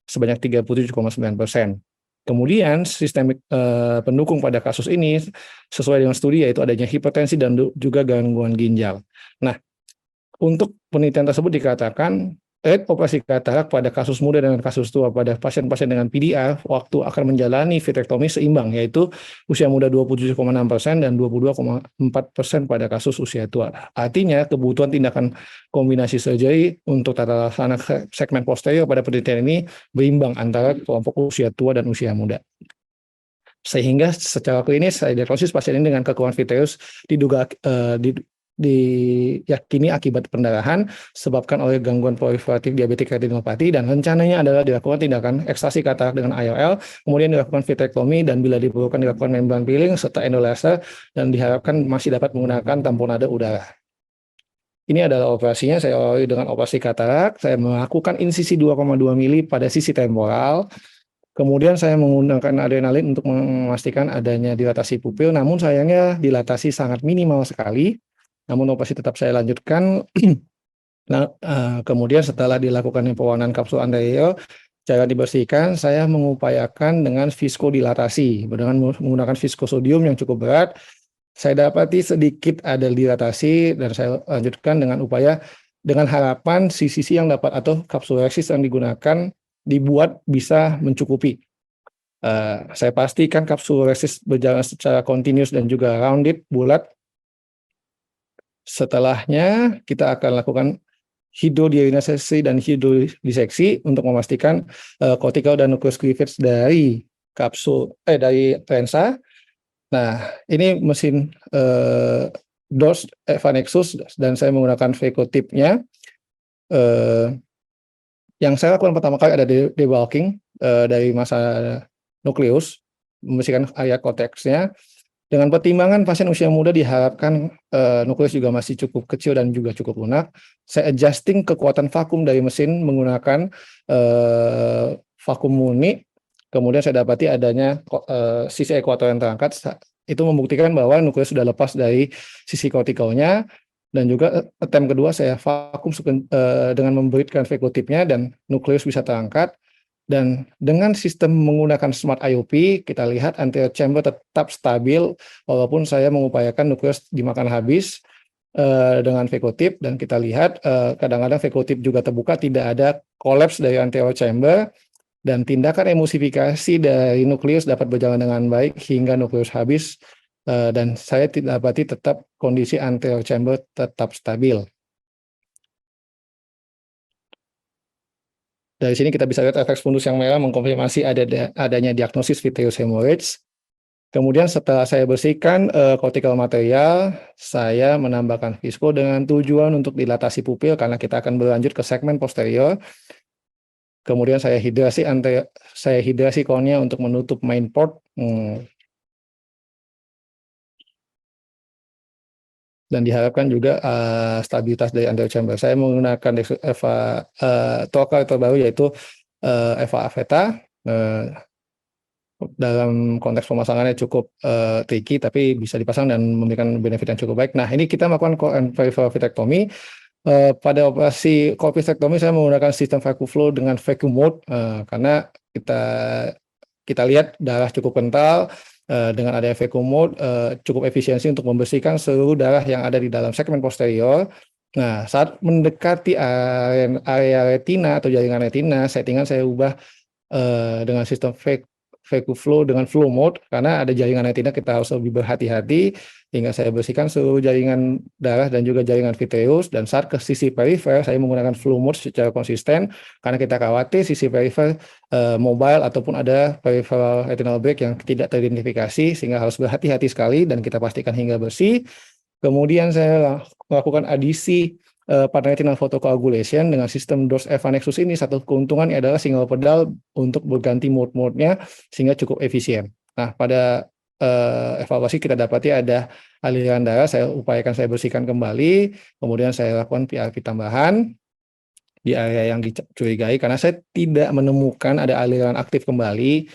sebanyak 37,9%. Kemudian sistemik pendukung pada kasus ini sesuai dengan studi yaitu adanya hipertensi dan juga gangguan ginjal. Nah, untuk penelitian tersebut dikatakan rate operasi katarak pada kasus muda dengan kasus tua pada pasien-pasien dengan PDA waktu akan menjalani vitrektomi seimbang, yaitu usia muda 27,6% dan 22,4% pada kasus usia tua. Artinya kebutuhan tindakan kombinasi surgery untuk tata laksana segmen posterior pada penelitian ini berimbang antara kelompok usia tua dan usia muda. Sehingga secara klinis saya diagnosis pasien ini dengan kekeruan vitreous diduga diyakini akibat pendarahan sebabkan oleh gangguan proliferatif diabetik retinopati, dan rencananya adalah dilakukan tindakan ekstrasi katarak dengan IOL, kemudian dilakukan vitrektomi dan bila diperlukan dilakukan membran peeling serta endolaser, dan diharapkan masih dapat menggunakan tamponade udara. Ini adalah operasinya, saya awali dengan operasi katarak. Saya melakukan insisi 2,2 mili pada sisi temporal. Kemudian saya menggunakan adrenalin untuk memastikan adanya dilatasi pupil, namun sayangnya dilatasi sangat minimal sekali. Namun operasi tetap saya lanjutkan. Nah, kemudian setelah dilakukan pewarnaan kapsul anterior, cara dibersihkan, saya mengupayakan dengan viskodilatasi. Dengan menggunakan viskosodium yang cukup berat, saya dapati sedikit ada dilatasi dan saya lanjutkan dengan upaya dengan harapan sisi yang dapat atau kapsul reksis yang digunakan dibuat bisa mencukupi. Saya pastikan kapsul reksis berjalan secara continuous dan juga rounded, bulat. Setelahnya kita akan lakukan hidrodionisasi dan hidrodiseksi untuk memastikan cortical dan nucleus cleavage dari dari lensa. Nah, ini mesin DORS EVA Nexus dan saya menggunakan Vecotip-nya. Yang saya lakukan pertama kali ada debulking dari masa nukleus, membersihkan area korteksnya. Dengan pertimbangan pasien usia muda diharapkan nukleus juga masih cukup kecil dan juga cukup lunak. Saya adjusting kekuatan vakum dari mesin menggunakan vakum murni. Kemudian saya dapati adanya sisi ekuator yang terangkat. Itu membuktikan bahwa nukleus sudah lepas dari sisi kortikalnya. Dan juga attempt kedua saya vakum dengan memberikan Vecotip-nya dan nukleus bisa terangkat. Dan dengan sistem menggunakan Smart IOP, kita lihat anterior chamber tetap stabil walaupun saya mengupayakan nukleus dimakan habis dengan Vecotip, dan kita lihat kadang-kadang Vecotip juga terbuka, tidak ada kolaps dari anterior chamber, dan tindakan emulsifikasi dari nukleus dapat berjalan dengan baik hingga nukleus habis, dan saya tidak dapati tetap kondisi anterior chamber tetap stabil. Dari sini kita bisa lihat efek fundus yang merah mengkonfirmasi adanya diagnosis vitreous hemorrhage. Kemudian setelah saya bersihkan cortical material, saya menambahkan visko dengan tujuan untuk dilatasi pupil karena kita akan berlanjut ke segmen posterior. Kemudian saya hidrasi kornea untuk menutup main port. Dan diharapkan juga stabilitas dari anterior chamber. Saya menggunakan EVA tokar terbaru yaitu EVA Aveta. Dalam konteks pemasangannya cukup tricky, tapi bisa dipasang dan memberikan benefit yang cukup baik. Nah, ini kita melakukan core and peripheral vitrectomy. Pada operasi core vitrectomy saya menggunakan sistem vacuum flow dengan vacuum mode karena kita lihat darah cukup kental. Dengan adanya vacuum mode cukup efisiensi untuk membersihkan seluruh darah yang ada di dalam segmen posterior. Nah, saat mendekati area retina atau jaringan retina, settingan saya ubah dengan sistem vacuum flow dengan flow mode karena ada jaringan retina, kita harus lebih berhati-hati hingga saya bersihkan seluruh jaringan darah dan juga jaringan vitreous. Dan saat ke sisi perifer saya menggunakan flow mode secara konsisten karena kita khawatir sisi perifer mobile ataupun ada peripheral retinal break yang tidak teridentifikasi, sehingga harus berhati-hati sekali dan kita pastikan hingga bersih. Kemudian saya melakukan adisi pada retinal photocoagulation dengan sistem DORS EVA Nexus ini. Satu keuntungannya adalah single pedal untuk berganti mode-nya sehingga cukup efisien. Nah, pada evaluasi kita dapati ada aliran darah, saya upayakan saya bersihkan kembali, kemudian saya lakukan PRP tambahan di area yang dicurigai karena saya tidak menemukan ada aliran aktif kembali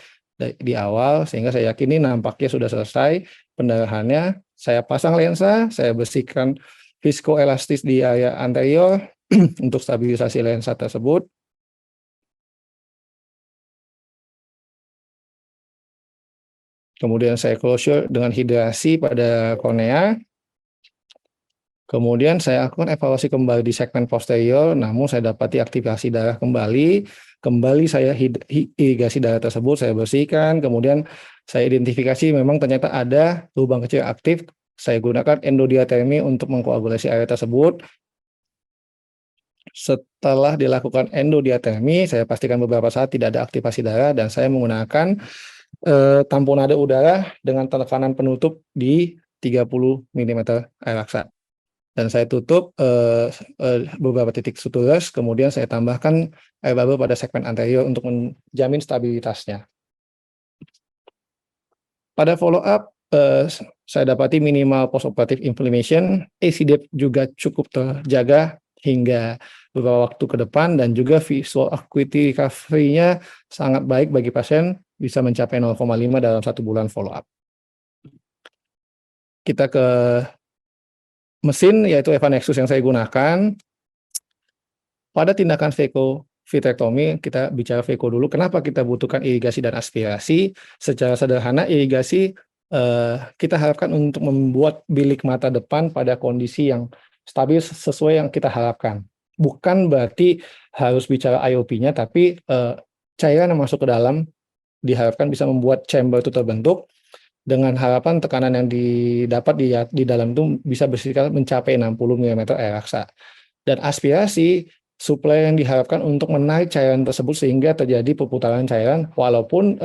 di awal, sehingga saya yakin ini nampaknya sudah selesai pendarahannya. Saya pasang lensa, saya bersihkan viskoelastis di area anterior untuk stabilisasi lensa tersebut. Kemudian saya closure dengan hidrasi pada kornea. Kemudian saya lakukan evaluasi kembali di segmen posterior, namun saya dapati aktivasi darah kembali. Kembali saya irigasi darah tersebut, saya bersihkan. Kemudian saya identifikasi memang ternyata ada lubang kecil aktif. Saya gunakan endodiatermi untuk mengkoagulasi area tersebut. Setelah dilakukan endodiatermi, saya pastikan beberapa saat tidak ada aktivasi darah dan saya menggunakan tamponade udara dengan tekanan penutup di 30 mm air laksa. Dan saya tutup beberapa titik suturas, kemudian saya tambahkan air bubble pada segmen anterior untuk menjamin stabilitasnya. Pada follow up, saya dapati minimal postoperative inflammation, AC depth juga cukup terjaga hingga beberapa waktu ke depan, dan juga visual acuity recovery-nya sangat baik bagi pasien, bisa mencapai 0,5 dalam 1 bulan follow up. Kita ke mesin, yaitu Eva Nexus yang saya gunakan. Pada tindakan vitrectomy, kita bicara VECO dulu. Kenapa kita butuhkan irigasi dan aspirasi? Secara sederhana, irigasi kita harapkan untuk membuat bilik mata depan pada kondisi yang stabil sesuai yang kita harapkan. Bukan berarti harus bicara IOP-nya, tapi cairan yang masuk ke dalam diharapkan bisa membuat chamber itu terbentuk, dengan harapan tekanan yang didapat di dalam itu bisa berkisar mencapai 60 mm air raksa. Dan aspirasi, suplai yang diharapkan untuk menarik cairan tersebut sehingga terjadi perputaran cairan, walaupun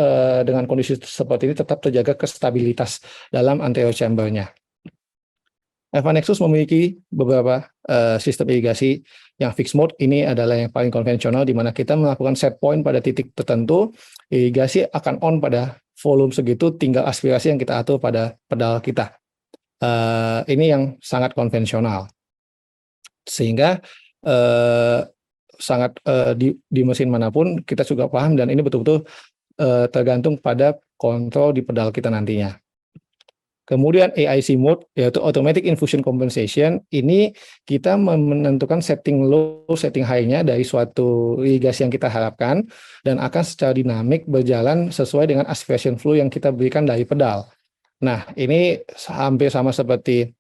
dengan kondisi seperti ini tetap terjaga kestabilitas dalam anterior chamber-nya. Eva Nexus memiliki beberapa sistem irigasi yang fixed mode. Ini adalah yang paling konvensional, di mana kita melakukan set point pada titik tertentu, irigasi akan on pada volume segitu, tinggal aspirasi yang kita atur pada pedal kita. Ini yang sangat konvensional, sehingga sangat di mesin manapun kita juga paham, dan ini betul-betul tergantung pada kontrol di pedal kita nantinya. Kemudian AIC mode, yaitu Automatic Infusion Compensation. Ini kita menentukan setting low, setting high-nya dari suatu irigasi yang kita harapkan, dan akan secara dinamik berjalan sesuai dengan aspiration flow yang kita berikan dari pedal. Nah, ini hampir sama seperti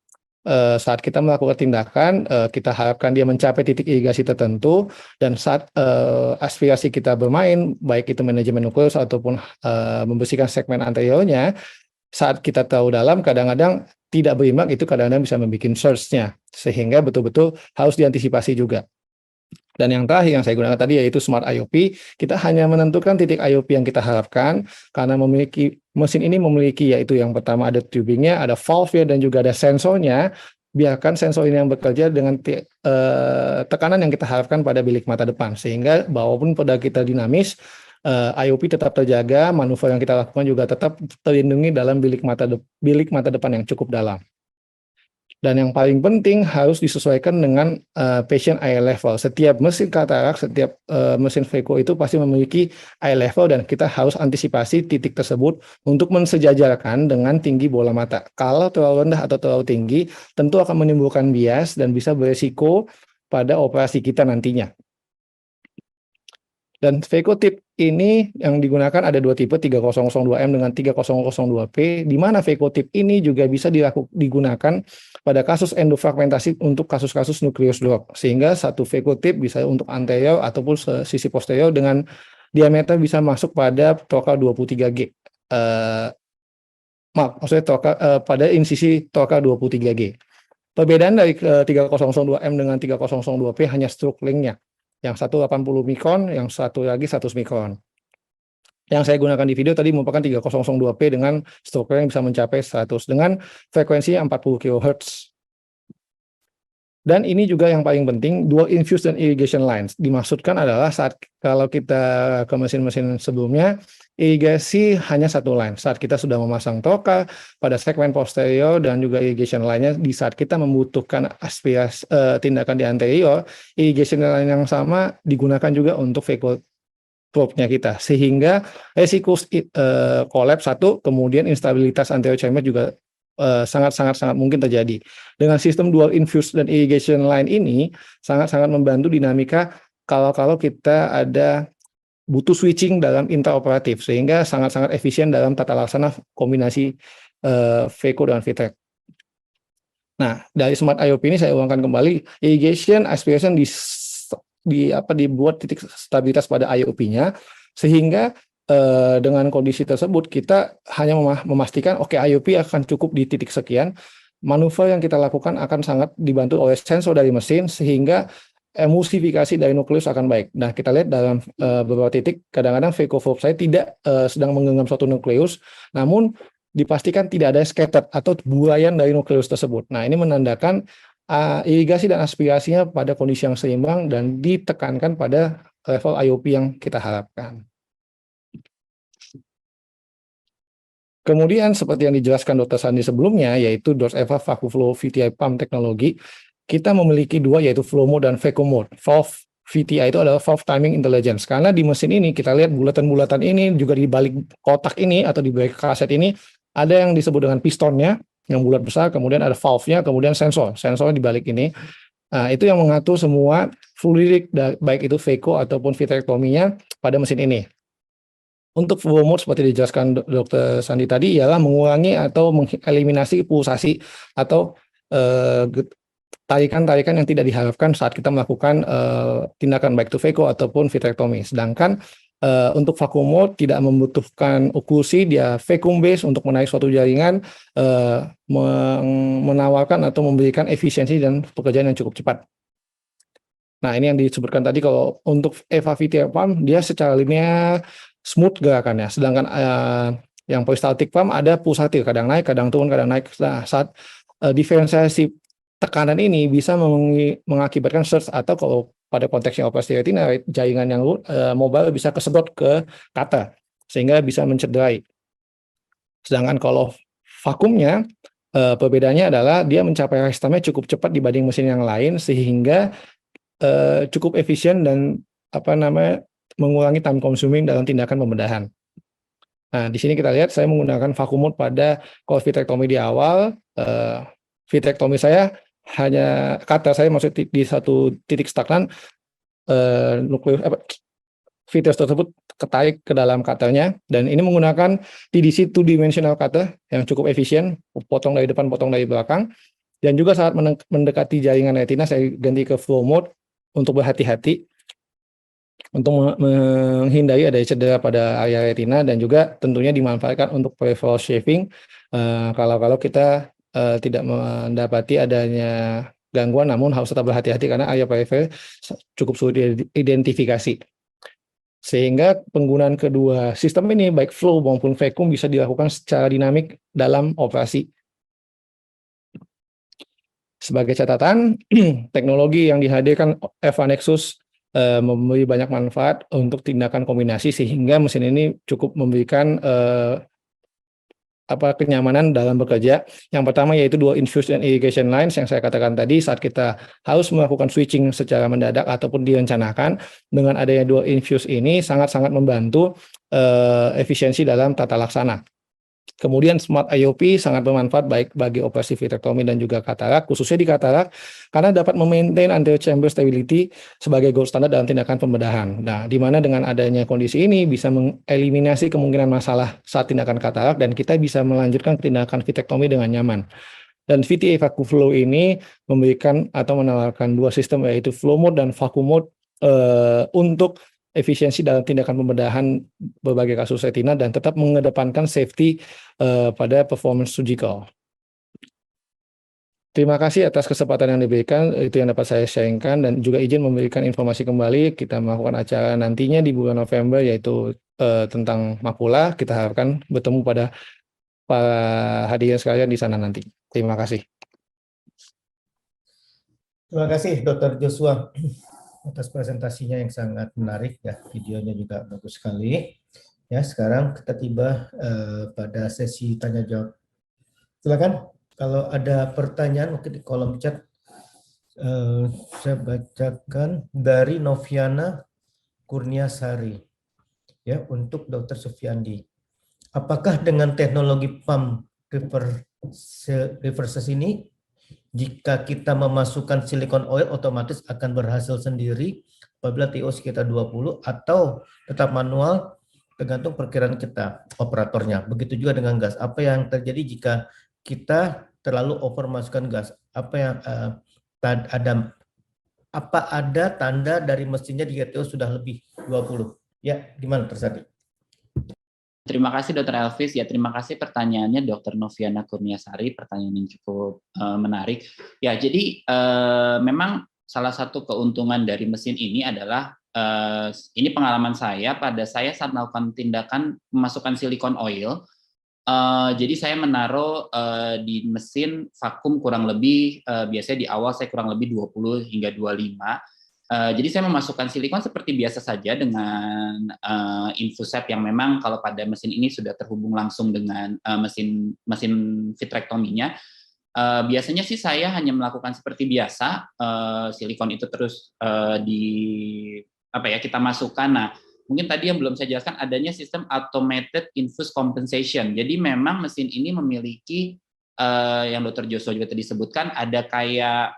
saat kita melakukan tindakan, kita harapkan dia mencapai titik irigasi tertentu, dan saat aspirasi kita bermain, baik itu manajemen nukleus ataupun membersihkan segmen anteriornya, saat kita tahu dalam, kadang-kadang tidak berimbang, itu kadang-kadang bisa membuat surge-nya, sehingga betul-betul harus diantisipasi juga. Dan yang terakhir yang saya gunakan tadi yaitu Smart IOP. Kita hanya menentukan titik IOP yang kita harapkan, karena mesin ini memiliki, yaitu yang pertama ada tubingnya, ada valve-nya, dan juga ada sensornya. Biarkan sensor ini yang bekerja dengan tekanan yang kita harapkan pada bilik mata depan, sehingga walaupun pedal kita dinamis, IOP tetap terjaga, manuver yang kita lakukan juga tetap terlindungi dalam bilik mata depan yang cukup dalam. Dan yang paling penting harus disesuaikan dengan patient eye level. Setiap mesin katarak, setiap mesin VECO itu pasti memiliki eye level, dan kita harus antisipasi titik tersebut untuk mensejajarkan dengan tinggi bola mata. Kalau terlalu rendah atau terlalu tinggi, tentu akan menimbulkan bias dan bisa beresiko pada operasi kita nantinya. Dan VECO tip ini yang digunakan ada dua tipe, 3002M dengan 3002P, di mana VECO tip ini juga bisa digunakan pada kasus endofragmentasi untuk kasus-kasus nucleus drop, sehingga satu VECO tip bisa untuk anterior ataupun sisi posterior dengan diameter bisa masuk pada total 23G. Maksudnya pada insisi total 23G. Perbedaan dari 3002M dengan 3002P hanya stroke length-nya. Yang satu 80 mikron, yang satu lagi 100 mikron. Yang saya gunakan di video tadi merupakan 3002P dengan stroke yang bisa mencapai 100 dengan frekuensi 40 kHz. Dan ini juga yang paling penting, dual infuse dan irrigation lines. Dimaksudkan adalah saat kalau kita ke mesin-mesin sebelumnya, irigasi hanya satu line. Saat kita sudah memasang toka pada segmen posterior dan juga irrigation line-nya, di saat kita membutuhkan aspirasi tindakan di anterior, irrigation line yang sama digunakan juga untuk VECO probe-nya kita, sehingga resiko collapse satu, kemudian instabilitas anterior chamber juga sangat mungkin terjadi. Dengan sistem dual infuse dan irrigation line ini sangat membantu dinamika kalau kita ada butuh switching dalam intraoperatif, sehingga sangat efisien dalam tata laksana kombinasi VECO dan VTRAC. Nah, dari Smart IOP ini saya uangkan kembali, irrigation aspiration dibuat titik stabilitas pada IOP-nya, sehingga dengan kondisi tersebut kita hanya memastikan IOP akan cukup di titik sekian. Manuver yang kita lakukan akan sangat dibantu oleh sensor dari mesin, sehingga emulsifikasi dari nukleus akan baik. Nah, kita lihat dalam beberapa titik, kadang-kadang VECO probe saya tidak sedang menggenggam suatu nukleus, namun dipastikan tidak ada scattered atau burayan dari nukleus tersebut. Nah, ini menandakan irigasi dan aspirasinya pada kondisi yang seimbang dan ditekankan pada level IOP yang kita harapkan. Kemudian seperti yang dijelaskan Dr. Sandi sebelumnya, yaitu DORS EVA Vacuum Flow VTI Pump Teknologi, kita memiliki dua, yaitu flow mode dan vacuum mode. Valve VTI itu adalah valve timing intelligence. Karena di mesin ini kita lihat bulatan-bulatan ini juga di balik kotak ini atau di balik kaset ini ada yang disebut dengan pistonnya yang bulat besar, kemudian ada valve-nya, kemudian sensornya di balik ini. Nah, itu yang mengatur semua fluidik baik itu VECO ataupun vitrectomy-nya pada mesin ini. Untuk flow mode seperti dijelaskan Dr. Sandi tadi ialah mengurangi atau mengeliminasi pulsasi atau tarikan-tarikan yang tidak diharapkan saat kita melakukan tindakan baik itu VECO ataupun vitrectomy. Sedangkan untuk vacuum mode tidak membutuhkan oklusi, dia vacuum base untuk menarik suatu jaringan, menawarkan atau memberikan efisiensi dan pekerjaan yang cukup cepat. Nah, ini yang disebutkan tadi, kalau untuk EVA VTI pump dia secara linear smooth gerakannya, sedangkan yang peristaltik pump ada pulsatil, kadang naik, kadang turun, kadang naik. Nah, saat diferensiasi tekanan ini bisa mengakibatkan surge, atau kalau pada konteksnya operasi retina, jaringan yang mobile bisa kesedot ke cutter sehingga bisa mencederai. Sedangkan kalau vakumnya, perbedaannya adalah dia mencapai rest time-nya cukup cepat dibanding mesin yang lain, sehingga cukup efisien dan mengurangi time consuming dalam tindakan pembedahan. Nah, di sini kita lihat saya menggunakan vacuum mode pada kalau vitrectomy di awal. Vitrectomy saya hanya cutter saya masuk di satu titik stagnan, nukleus vitreous tersebut ketarik ke dalam cutternya, dan ini menggunakan TDC 2-dimensional cutter yang cukup efisien, potong dari depan, potong dari belakang. Dan juga saat mendekati jaringan retina saya ganti ke flow mode untuk berhati-hati untuk menghindari adanya cedera pada area retina, dan juga tentunya dimanfaatkan untuk peripheral shaving kalau kita tidak mendapati adanya gangguan, namun harus tetap berhati-hati karena area peripheral cukup sulit diidentifikasi. Sehingga penggunaan kedua sistem ini baik flow maupun vacuum bisa dilakukan secara dinamik dalam operasi. Sebagai catatan, teknologi yang dihadirkan EVA Nexus memberi banyak manfaat untuk tindakan kombinasi, sehingga mesin ini cukup memberikan kenyamanan dalam bekerja. Yang pertama yaitu dual infuse and irrigation lines yang saya katakan tadi, saat kita harus melakukan switching secara mendadak ataupun direncanakan, dengan adanya dual infuse ini sangat-sangat membantu efisiensi dalam tata laksana. Kemudian Smart IOP sangat bermanfaat baik bagi operasi vitrectomy dan juga katarak, khususnya di katarak, karena dapat memaintain anterior chamber stability sebagai gold standard dalam tindakan pembedahan. Nah, di mana dengan adanya kondisi ini bisa mengeliminasi kemungkinan masalah saat tindakan katarak, dan kita bisa melanjutkan tindakan vitrectomy dengan nyaman. Dan VTI Vacuum Flow ini memberikan atau menawarkan dua sistem, yaitu flow mode dan vacuum mode untuk efisiensi dalam tindakan pembedahan berbagai kasus retina, dan tetap mengedepankan safety pada performance surgical. Terima kasih atas kesempatan yang diberikan, itu yang dapat saya sharingkan, dan juga izin memberikan informasi kembali. Kita melakukan acara nantinya di bulan November, yaitu tentang makula. Kita harapkan bertemu pada para hadirin sekalian di sana nanti. Terima kasih. Terima kasih Dr. Joshua atas presentasinya yang sangat menarik ya, videonya juga bagus sekali. Ya, sekarang kita tiba pada sesi tanya jawab. Silakan kalau ada pertanyaan mungkin di kolom chat. Saya bacakan dari Noviana Kurniasari ya, untuk Dr. Sufiandi. Apakah dengan teknologi pump reverses ini, jika kita memasukkan silikon oil otomatis akan berhasil sendiri apabila TO sekitar 20, atau tetap manual tergantung perkiraan kita operatornya? Begitu juga dengan gas. Apa yang terjadi jika kita terlalu over masukkan gas? Apa ada tanda dari mesinnya jika TO sudah lebih 20? Ya, gimana Tersadi? Terima kasih Dr. Elvis. Ya, terima kasih pertanyaannya Dr. Noviana Kurniasari, pertanyaan yang cukup menarik. Ya, jadi memang salah satu keuntungan dari mesin ini adalah ini pengalaman saya saat melakukan tindakan memasukkan silikon oil. Jadi saya menaruh di mesin vakum kurang lebih biasanya di awal saya kurang lebih 20 hingga 25. Jadi saya memasukkan silikon seperti biasa saja dengan infusep yang memang kalau pada mesin ini sudah terhubung langsung dengan mesin vitrectomy-nya. Biasanya sih saya hanya melakukan seperti biasa, silikon itu terus kita masukkan. Nah, mungkin tadi yang belum saya jelaskan adanya sistem automated infuse compensation. Jadi memang mesin ini memiliki yang Dr. Joshua juga tadi sebutkan, ada kayak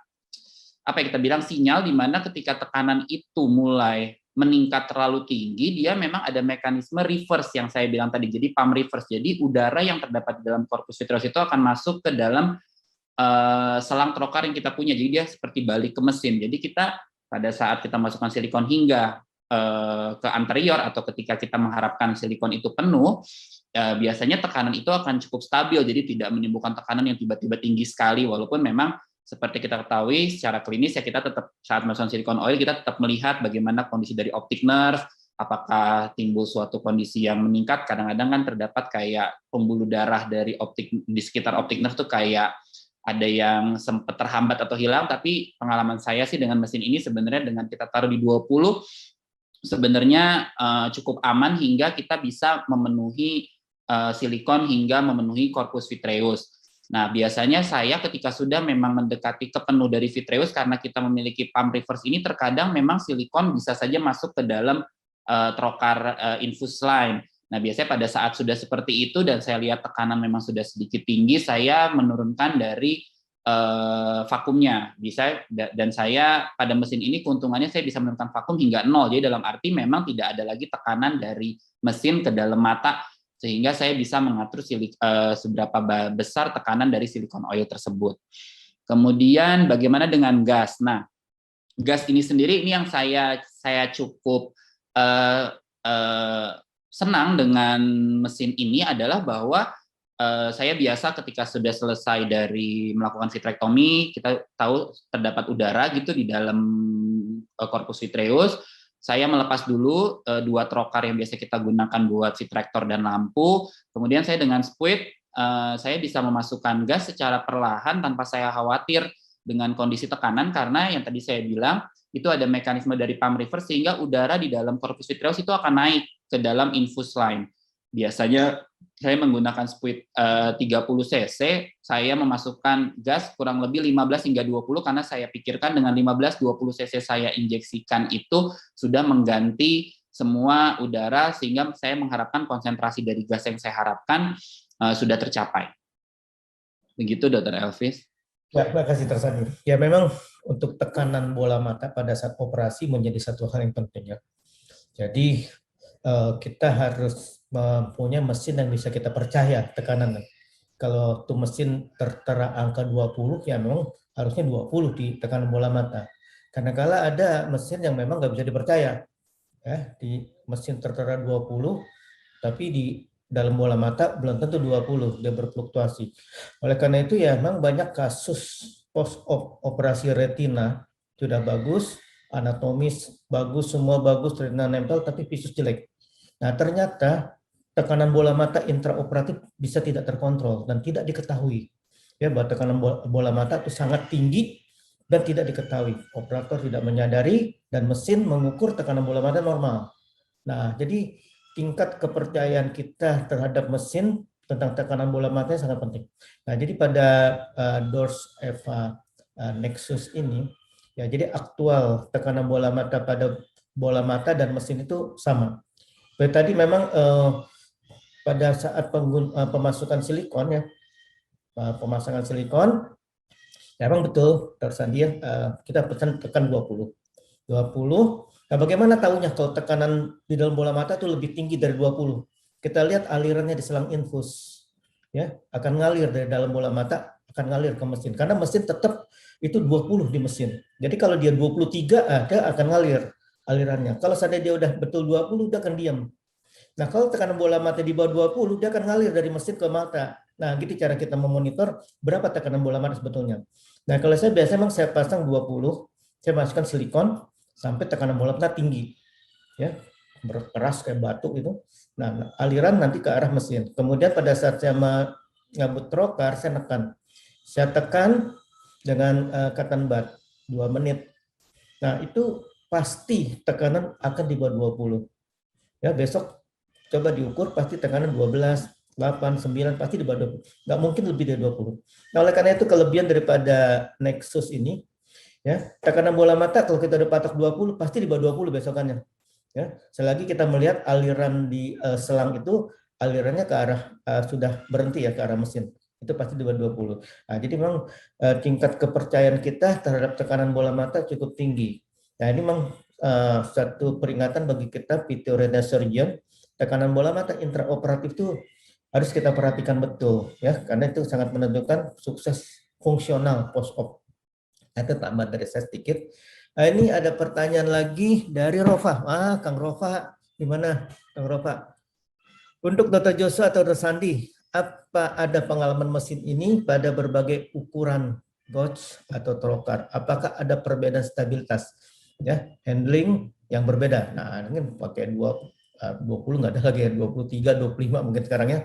kita bilang sinyal di mana ketika tekanan itu mulai meningkat terlalu tinggi, dia memang ada mekanisme reverse yang saya bilang tadi, jadi pump reverse. Jadi udara yang terdapat di dalam corpus vitreous itu akan masuk ke dalam selang trokar yang kita punya, jadi dia seperti balik ke mesin. Jadi kita pada saat kita masukkan silikon hingga ke anterior atau ketika kita mengharapkan silikon itu penuh, biasanya tekanan itu akan cukup stabil, jadi tidak menimbulkan tekanan yang tiba-tiba tinggi sekali, walaupun memang seperti kita ketahui secara klinis ya, kita tetap saat masukkan silikon oil kita tetap melihat bagaimana kondisi dari optic nerve, apakah timbul suatu kondisi yang meningkat. Kadang-kadang kan terdapat kayak pembuluh darah dari di sekitar optic nerve tuh kayak ada yang sempat terhambat atau hilang, tapi pengalaman saya sih dengan mesin ini sebenarnya dengan kita taruh di 20 sebenarnya cukup aman hingga kita bisa memenuhi silikon hingga memenuhi corpus vitreous. Nah, biasanya saya ketika sudah memang mendekati kepenuh dari vitreous, karena kita memiliki pump reverse ini, terkadang memang silikon bisa saja masuk ke dalam trokar infuse line. Nah, biasanya pada saat sudah seperti itu dan saya lihat tekanan memang sudah sedikit tinggi, saya menurunkan dari vakumnya. Dan saya pada mesin ini keuntungannya saya bisa menurunkan vakum hingga 0. Jadi dalam arti memang tidak ada lagi tekanan dari mesin ke dalam mata, sehingga saya bisa mengatur seberapa besar tekanan dari silikon oil tersebut. Kemudian bagaimana dengan gas? Nah, gas ini sendiri ini yang saya cukup senang dengan mesin ini adalah bahwa saya biasa ketika sudah selesai dari melakukan vitrektomi, kita tahu terdapat udara gitu di dalam corpus vitreous. Saya melepas dulu 2 trokar yang biasa kita gunakan buat vitrektor dan lampu. Kemudian saya dengan spuit, saya bisa memasukkan gas secara perlahan tanpa saya khawatir dengan kondisi tekanan, karena yang tadi saya bilang, itu ada mekanisme dari pump reverse sehingga udara di dalam corpus vitreous itu akan naik ke dalam infuse line. Biasanya saya menggunakan spuit 30 cc, saya memasukkan gas kurang lebih 15 hingga 20, karena saya pikirkan dengan 15-20 cc saya injeksikan itu sudah mengganti semua udara, sehingga saya mengharapkan konsentrasi dari gas yang saya harapkan sudah tercapai. Begitu, Dr. Elvis. Ya, terima kasih Dr. Sandi. Ya, memang untuk tekanan bola mata pada saat operasi menjadi satu hal yang penting ya. Jadi kita harus mempunyai mesin yang bisa kita percaya tekanannya. Kalau tuh mesin tertera angka 20, ya memang harusnya 20 di tekanan bola mata. Karena kala ada mesin yang memang nggak bisa dipercaya, ya, di mesin tertera 20, tapi di dalam bola mata belum tentu 20, dia berfluktuasi. Oleh karena itu ya memang banyak kasus post operasi retina sudah bagus, anatomis bagus, semua bagus, retina nempel, tapi visus jelek. Nah, ternyata tekanan bola mata intraoperatif bisa tidak terkontrol dan tidak diketahui. Ya, bahwa tekanan bola mata itu sangat tinggi dan tidak diketahui. Operator tidak menyadari dan mesin mengukur tekanan bola mata normal. Nah, jadi tingkat kepercayaan kita terhadap mesin tentang tekanan bola matanya sangat penting. Nah, jadi pada DORS EVA Nexus ini, ya, jadi aktual tekanan bola mata pada bola mata dan mesin itu sama. Tadi memang pada saat pemasukan silikon ya, pemasangan silikon, ya memang betul, Dr. Sandi, kita pesan tekan 20. Nah, bagaimana tahunya kalau tekanan di dalam bola mata itu lebih tinggi dari 20? Kita lihat alirannya di selang infus, ya, akan ngalir dari dalam bola mata, akan ngalir ke mesin, karena mesin tetap itu 20 di mesin. Jadi kalau dia 23, dia akan ngalir alirannya. Kalau seandainya dia udah betul 20, dia akan diam. Nah, kalau tekanan bola mata di bawah 20, dia akan ngalir dari mesin ke mata. Nah, gitu cara kita memonitor berapa tekanan bola mata sebetulnya. Nah, kalau saya biasanya memang saya pasang 20, saya masukkan silikon sampai tekanan bola mata tinggi. Ya, berkeras kayak batu itu. Nah, aliran nanti ke arah mesin. Kemudian pada saat saya ngabut trokar, saya nekan. Saya tekan dengan cotton bud 2 menit. Nah, itu pasti tekanan akan di bawah 20. Ya, besok coba diukur, pasti tekanan 12, 8, 9, pasti di bawah 20. Nggak mungkin lebih dari 20. Nah, oleh karena itu kelebihan daripada Nexus ini, ya, tekanan bola mata kalau kita udah patok 20, pasti di bawah 20 besokannya. Ya, selagi kita melihat aliran di selang itu, alirannya ke arah sudah berhenti ya, ke arah mesin. Itu pasti di bawah 20. Nah, jadi memang tingkat kepercayaan kita terhadap tekanan bola mata cukup tinggi. Nah, ini memang satu peringatan bagi kita PT Retina Surgeon, tekanan bola mata intraoperatif itu harus kita perhatikan betul ya, karena itu sangat menentukan sukses fungsional post-op. Itu tambah dari saya sedikit. Nah, ini ada pertanyaan lagi dari Rofa. Kang Rofa, gimana Kang Rofa? Untuk Dr. Joshua atau Dr. Sandi, apa ada pengalaman mesin ini pada berbagai ukuran gauge atau trocar? Apakah ada perbedaan stabilitas? Ya, handling yang berbeda. Nah, ini pakai 20 nggak ada lagi ya, 23, 25 mungkin sekarang ya.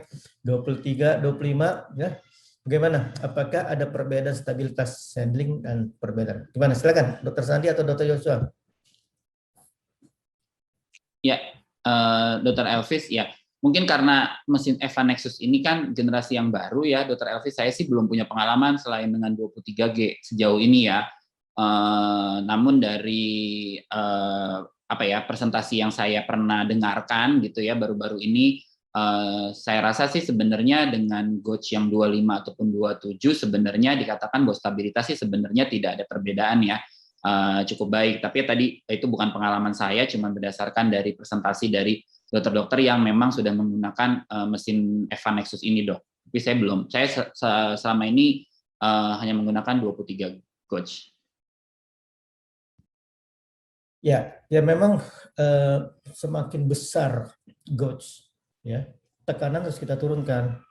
23, 25 ya. Bagaimana? Apakah ada perbedaan stabilitas handling dan perbedaan? Gimana? Silakan, Dr. Sandi atau Dr. Joshua. Ya, Dr. Elvis, ya. Mungkin karena mesin EVA Nexus ini kan generasi yang baru ya, Dr. Elvis, saya sih belum punya pengalaman selain dengan 23G sejauh ini ya. Namun dari presentasi yang saya pernah dengarkan gitu ya baru-baru ini, saya rasa sih sebenarnya dengan gauge yang 25 ataupun 27 sebenarnya dikatakan bahwa stabilitas sih sebenarnya tidak ada perbedaan ya, cukup baik. Tapi tadi itu bukan pengalaman saya, cuma berdasarkan dari presentasi dari dokter-dokter yang memang sudah menggunakan mesin EVA Nexus ini, Dok. Tapi saya belum. Saya selama ini hanya menggunakan 23 gauge. Ya memang semakin besar gauge, ya tekanan harus kita turunkan.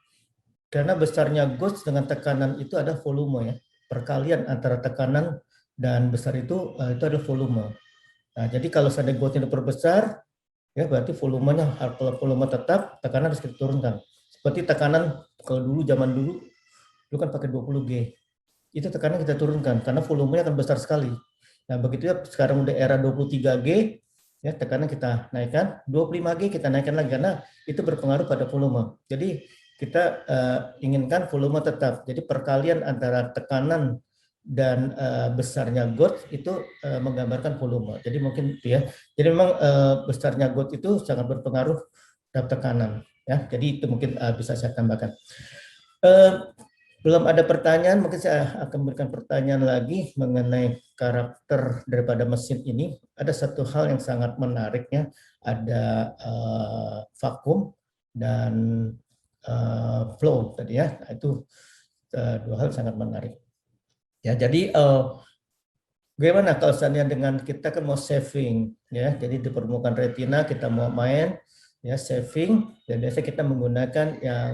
Karena besarnya gauge dengan tekanan itu ada volume ya. Perkalian antara tekanan dan besar itu adalah volume. Nah, jadi kalau seandainya gauge-nya diperbesar, ya berarti volumenya, kalau volume tetap, tekanan harus kita turunkan. Seperti tekanan kalau zaman dulu kan pakai 20G. Itu tekanan kita turunkan karena volumenya akan besar sekali. Nah, begitu ya sekarang udah era 23G, ya tekanan kita naikkan, 25G kita naikkan lagi karena itu berpengaruh pada volume. Jadi kita inginkan volume tetap. Jadi perkalian antara tekanan dan besarnya gauge itu menggambarkan volume. Jadi mungkin itu ya. Jadi memang besarnya gauge itu sangat berpengaruh terhadap tekanan. Ya, jadi itu mungkin bisa saya tambahkan. Belum ada pertanyaan, mungkin saya akan memberikan pertanyaan lagi mengenai karakter daripada mesin ini. Ada satu hal yang sangat menariknya, ada vakum dan flow tadi ya. Nah, itu dua hal sangat menarik. Ya, jadi bagaimana kalau seandainya dengan kita kan mau saving ya, jadi di permukaan retina kita mau main ya saving, dan biasanya kita menggunakan yang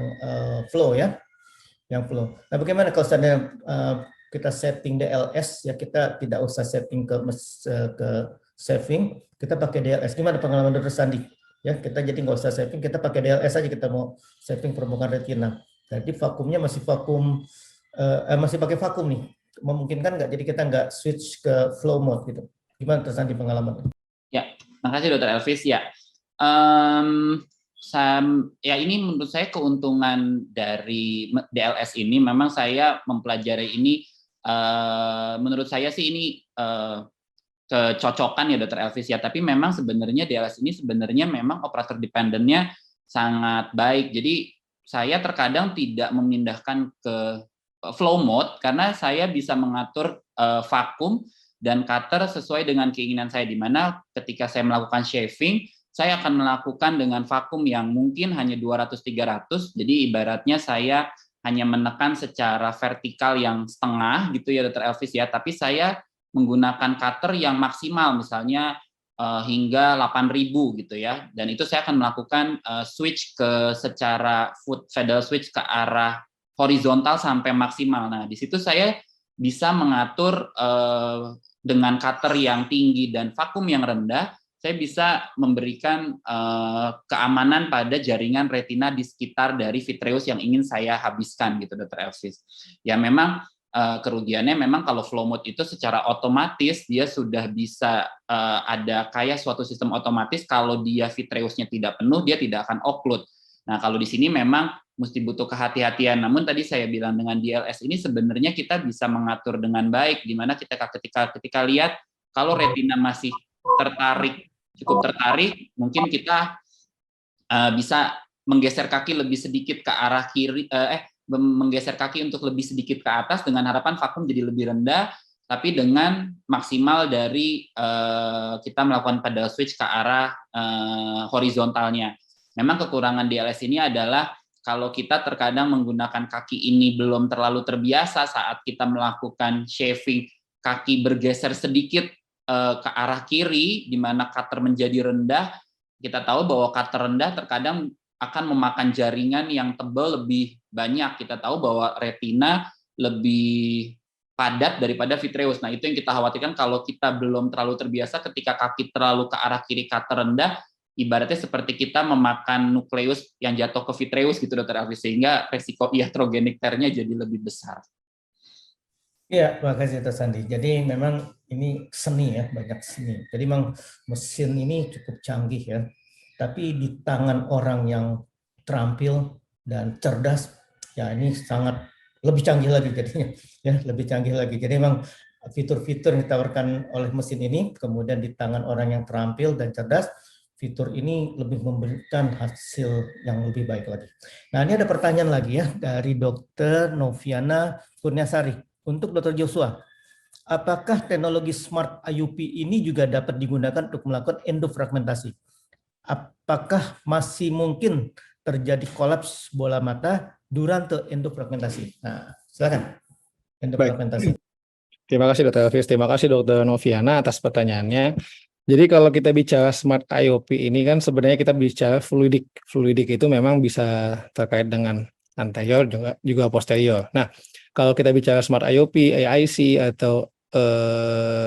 flow ya, yang flow. Nah, bagaimana kalau seandainya kita setting DLS ya, kita tidak usah setting ke saving, kita pakai DLS. Gimana pengalaman Dr. Sandi? Ya, kita jadi nggak usah saving, kita pakai DLS aja, kita mau saving permukaan retina. Jadi vakumnya masih vakum, masih pakai vakum nih. Memungkinkan nggak? Jadi kita nggak switch ke flow mode gitu. Gimana Dr. Sandi pengalaman? Ya, makasih Dr. Elvis ya. Ya ini menurut saya keuntungan dari DLS ini, memang saya mempelajari ini, menurut saya sih ini kecocokan ya Dr. Elvis ya, tapi memang sebenarnya DLS ini sebenarnya memang operator dependennya sangat baik. Jadi saya terkadang tidak memindahkan ke flow mode karena saya bisa mengatur vakum dan cutter sesuai dengan keinginan saya, di mana ketika saya melakukan shaving, saya akan melakukan dengan vakum yang mungkin hanya 200-300, jadi ibaratnya saya hanya menekan secara vertikal yang setengah gitu ya Dr. Elvis ya, tapi saya menggunakan cutter yang maksimal misalnya hingga 8.000 gitu ya, dan itu saya akan melakukan switch ke secara foot pedal switch ke arah horizontal sampai maksimal. Nah, di situ saya bisa mengatur dengan cutter yang tinggi dan vakum yang rendah, saya bisa memberikan keamanan pada jaringan retina di sekitar dari vitreous yang ingin saya habiskan gitu, Dr. Elvis. Ya memang kerugiannya memang kalau flow mode itu secara otomatis dia sudah bisa ada kayak suatu sistem otomatis, kalau dia vitreousnya tidak penuh dia tidak akan occlude. Nah, kalau di sini memang mesti butuh kehati-hatian. Namun tadi saya bilang dengan DLS ini sebenarnya kita bisa mengatur dengan baik, di mana ketika lihat kalau retina masih cukup tertarik, mungkin kita bisa menggeser kaki lebih sedikit ke arah kiri, menggeser kaki untuk lebih sedikit ke atas dengan harapan vakum jadi lebih rendah, tapi dengan maksimal dari kita melakukan paddle switch ke arah horizontalnya. Memang kekurangan DLS ini adalah kalau kita terkadang menggunakan kaki ini belum terlalu terbiasa saat kita melakukan shaving, kaki bergeser sedikit ke arah kiri, di mana cutter menjadi rendah. Kita tahu bahwa cutter rendah terkadang akan memakan jaringan yang tebal lebih banyak. Kita tahu bahwa retina lebih padat daripada vitreous. Nah, itu yang kita khawatirkan kalau kita belum terlalu terbiasa ketika kaki terlalu ke arah kiri cutter rendah, ibaratnya seperti kita memakan nukleus yang jatuh ke vitreous gitu, Dr. Alfi, sehingga resiko iatrogenik tear-nya jadi lebih besar. Iya, terima kasih Dr. Sandi. Jadi memang ini seni ya, banyak seni. Jadi memang mesin ini cukup canggih ya. Tapi di tangan orang yang terampil dan cerdas, ya ini sangat lebih canggih lagi jadinya. Ya, lebih canggih lagi. Jadi memang fitur-fitur yang ditawarkan oleh mesin ini, kemudian di tangan orang yang terampil dan cerdas, fitur ini lebih memberikan hasil yang lebih baik lagi. Nah, ini ada pertanyaan lagi ya dari Dr. Noviana Kurniasari. Untuk Dr. Joshua, apakah teknologi Smart IOP ini juga dapat digunakan untuk melakukan endofragmentasi? Apakah masih mungkin terjadi kolaps bola mata durante endofragmentasi? Nah, silakan. Endofragmentasi. Terima kasih Dr. Elvis, terima kasih Dr. Noviana atas pertanyaannya. Jadi kalau kita bicara Smart IOP ini kan sebenarnya kita bicara fluidik. Fluidik itu memang bisa terkait dengan anterior juga posterior. Nah, kalau kita bicara Smart IOP, AIC atau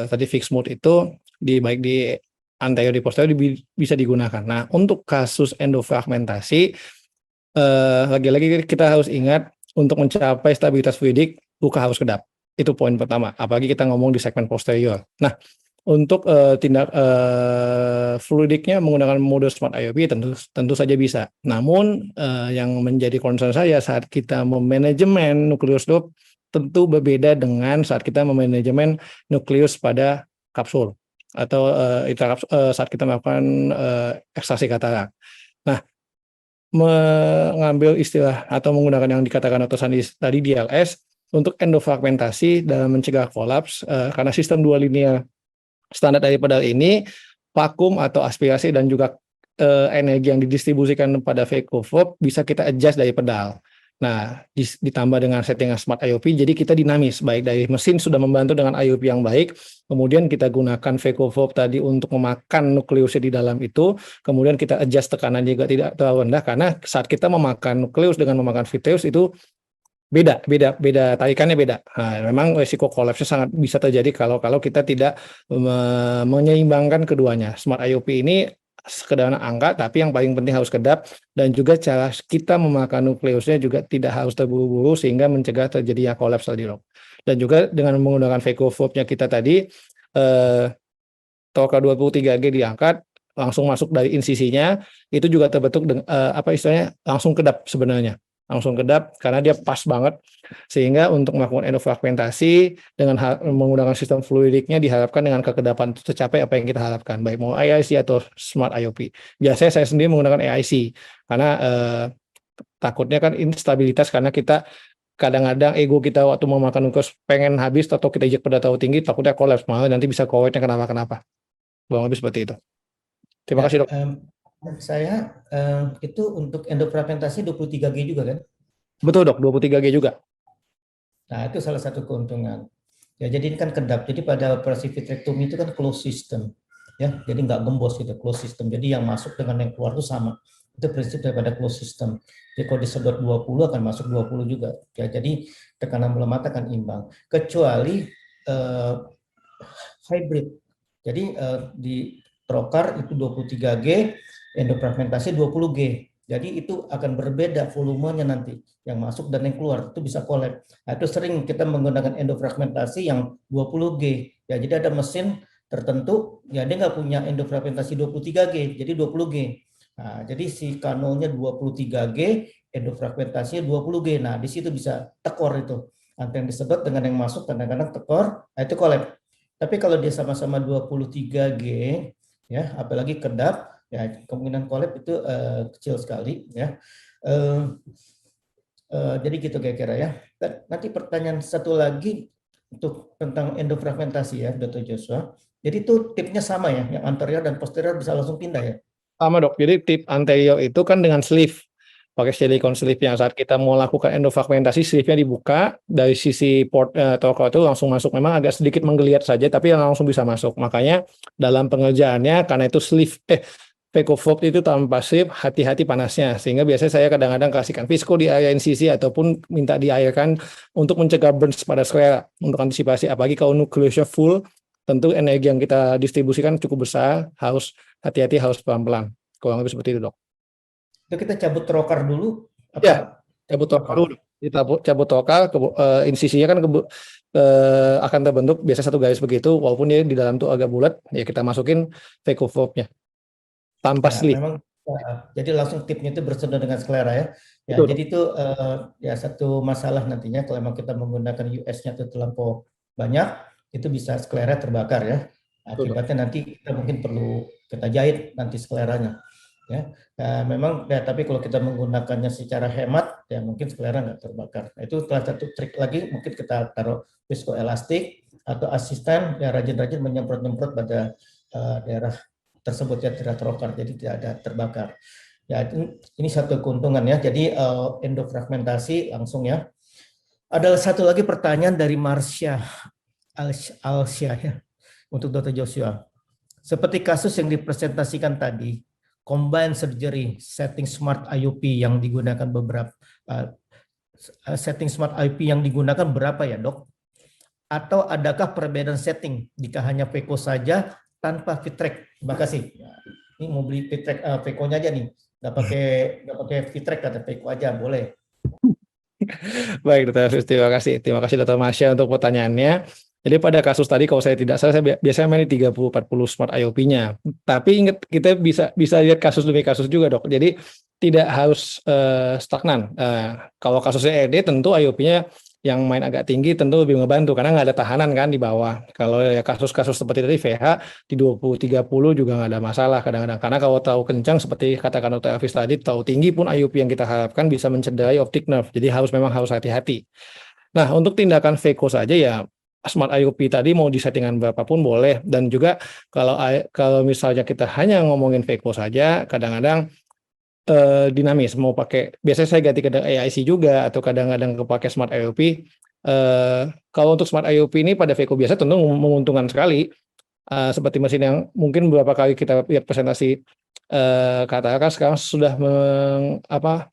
tadi fixed mode itu baik di anterior di posterior bisa digunakan. Nah, untuk kasus endofragmentasi lagi-lagi kita harus ingat untuk mencapai stabilitas fluidik buka harus kedap. Itu poin pertama. Apalagi kita ngomong di segmen posterior. Nah, untuk tindak fluidiknya menggunakan mode Smart IOP tentu saja bisa. Namun yang menjadi concern saya saat kita memanajemen nukleus dop tentu berbeda dengan saat kita memanajemen nukleus pada kapsul atau saat kita melakukan ekstraksi katarak. Nah, mengambil istilah atau menggunakan yang dikatakan Dr. Sandi tadi DLS untuk endofragmentasi dalam mencegah kolaps karena sistem dua linear standar dari pedal ini, vakum atau aspirasi dan juga energi yang didistribusikan pada vacuum bisa kita adjust dari pedal. Nah, ditambah dengan settingan Smart IOP, jadi kita dinamis, baik dari mesin sudah membantu dengan IOP yang baik, kemudian kita gunakan vacuum tadi untuk memakan nukleusnya di dalam itu, kemudian kita adjust tekanan juga tidak terlalu rendah, karena saat kita memakan nukleus dengan memakan vitreous itu beda tarikannya beda. Nah, memang risiko kolapsnya sangat bisa terjadi kalau kita tidak menyeimbangkan keduanya. Smart IOP ini sekedar angka, tapi yang paling penting harus kedap dan juga cara kita memakan nukleusnya juga tidak harus terburu-buru sehingga mencegah terjadinya kolaps tadi loh. Dan juga dengan menggunakan vacuum-nya kita tadi Torka 23G diangkat langsung masuk dari insisinya, itu juga terbentuk langsung kedap sebenarnya. Langsung kedap karena dia pas banget sehingga untuk melakukan endofragmentasi dengan menggunakan sistem fluidiknya diharapkan dengan kekedapan tercapai apa yang kita harapkan baik mau AIC atau Smart IOP. Biasanya saya sendiri menggunakan AIC karena takutnya kan instabilitas karena kita kadang-kadang ego kita waktu mau makan nukleus pengen habis atau kita injek pada terlalu tinggi takutnya kolaps malah nanti bisa kowetnya kenapa-kenapa. Kurang lebih seperti itu. Terima kasih dok. Saya itu untuk endofragmentasi 23G juga kan? Betul dok, 23G juga. Nah itu salah satu keuntungan. Ya jadi ini kan kedap. Jadi pada operasi vitrectomy itu kan closed system, ya. Jadi nggak gembos gitu, closed system. Jadi yang masuk dengan yang keluar itu sama. Itu prinsip daripada closed system. Jadi kalau disedot 20 akan masuk 20 juga. Ya jadi tekanan bola mata akan imbang. Kecuali hybrid. Jadi di trocar itu 23G. Endofragmentasi 20G. Jadi itu akan berbeda volumenya nanti. Yang masuk dan yang keluar itu bisa collapse. Nah, itu sering kita menggunakan endofragmentasi yang 20G. Ya, jadi ada mesin tertentu, ya dia nggak punya endofragmentasi 23G, jadi 20G. Nah, jadi si kanalnya 23G, endofragmentasinya 20G. Nah, di situ bisa tekor itu. Antara yang disedot dengan yang masuk kadang-kadang tekor, nah itu kolap. Tapi kalau dia sama-sama 23G, ya, apalagi kedap, ya kemungkinan kolap itu kecil sekali, ya. Jadi gitu kira-kira ya. Dan nanti pertanyaan satu lagi untuk tentang endofragmentasi ya, Dr. Joshua. Jadi itu tipnya sama ya, yang anterior dan posterior bisa langsung pindah ya. Sama dok, jadi tip anterior itu kan dengan sleeve, pakai silikon sleeve yang saat kita mau lakukan endofragmentasi, sleeve-nya dibuka, dari sisi port trocar itu langsung masuk, memang agak sedikit menggeliat saja, tapi yang langsung bisa masuk. Makanya dalam pengerjaannya, karena itu sleeve, Phaco itu tanpa sleeve, hati-hati panasnya, sehingga biasanya saya kadang-kadang kasihkan visco di area incisi, ataupun minta diairkan untuk mencegah burns pada sklera, untuk antisipasi, apalagi kalau nukleusnya full, tentu energi yang kita distribusikan cukup besar, harus hati-hati, harus pelan-pelan. Kurang lebih seperti itu, dok. Itu kita cabut trocar dulu. Apa? Ya, cabut trocar dulu. Kita cabut trocar, insisinya kan akan terbentuk biasa satu garis begitu, walaupun dia di dalam tuh agak bulat, ya kita masukin Phaco tanpa Ya, sleeve. memang jadi langsung tipnya itu bersenda dengan sklera ya. Ya, Betul. jadi itu ya satu masalah nantinya kalau memang kita menggunakan US-nya itu terlampau banyak, itu bisa sklera terbakar ya. Akibatnya nanti kita mungkin perlu kita jahit nanti skleranya. Ya, memang ya, tapi kalau kita menggunakannya secara hemat ya mungkin sklera nggak terbakar. Nah, itu salah satu trik lagi, mungkin kita taruh viskoelastik atau asisten ya rajin-rajin menyemprot-nyemprot pada daerah tersebut ya, tidak trocar, jadi tidak ada terbakar. Ya, ini satu keuntungan ya. Jadi endofragmentasi langsung ya. Ada satu lagi pertanyaan dari Marsha Alsya ya untuk Dr. Joshua. Seperti kasus yang dipresentasikan tadi, combined surgery setting smart IUP yang digunakan beberapa setting smart IUP yang digunakan berapa ya, Dok? Atau adakah perbedaan setting jika hanya Phaco saja tanpa Vitrek? Terima kasih. Ini mau beli Vitrek Phaco-nya aja nih. Nggak pakai Vitrek, kata Phaco aja boleh. Baik, Dr. Hafiz, terima kasih. Terima kasih Dr. Masya untuk pertanyaannya. Jadi pada kasus tadi kalau saya tidak salah, saya biasanya main di 30-40 smart IOP-nya. Tapi ingat, kita bisa lihat kasus demi kasus juga, dok. Jadi tidak harus stagnan. Kalau kasusnya ED tentu IOP-nya yang main agak tinggi tentu lebih membantu karena nggak ada tahanan kan di bawah. Kalau ya kasus-kasus seperti tadi VH di 20-30 juga nggak ada masalah kadang-kadang. Karena kalau tahu kencang seperti katakan Dr. Hafiz tadi, tahu tinggi pun IOP yang kita harapkan bisa mencederai optic nerve. Jadi memang harus hati-hati. Nah, untuk tindakan Phaco saja ya Smart IOP tadi mau disettingan berapapun boleh, dan juga kalau misalnya kita hanya ngomongin Phaco saja kadang-kadang dinamis, mau pakai biasanya saya ganti kadang AIC juga atau kadang-kadang pakai Smart IOP. Kalau untuk Smart IOP ini pada Phaco biasa tentu menguntungkan sekali, seperti mesin yang mungkin beberapa kali kita lihat presentasi katakan sekarang sudah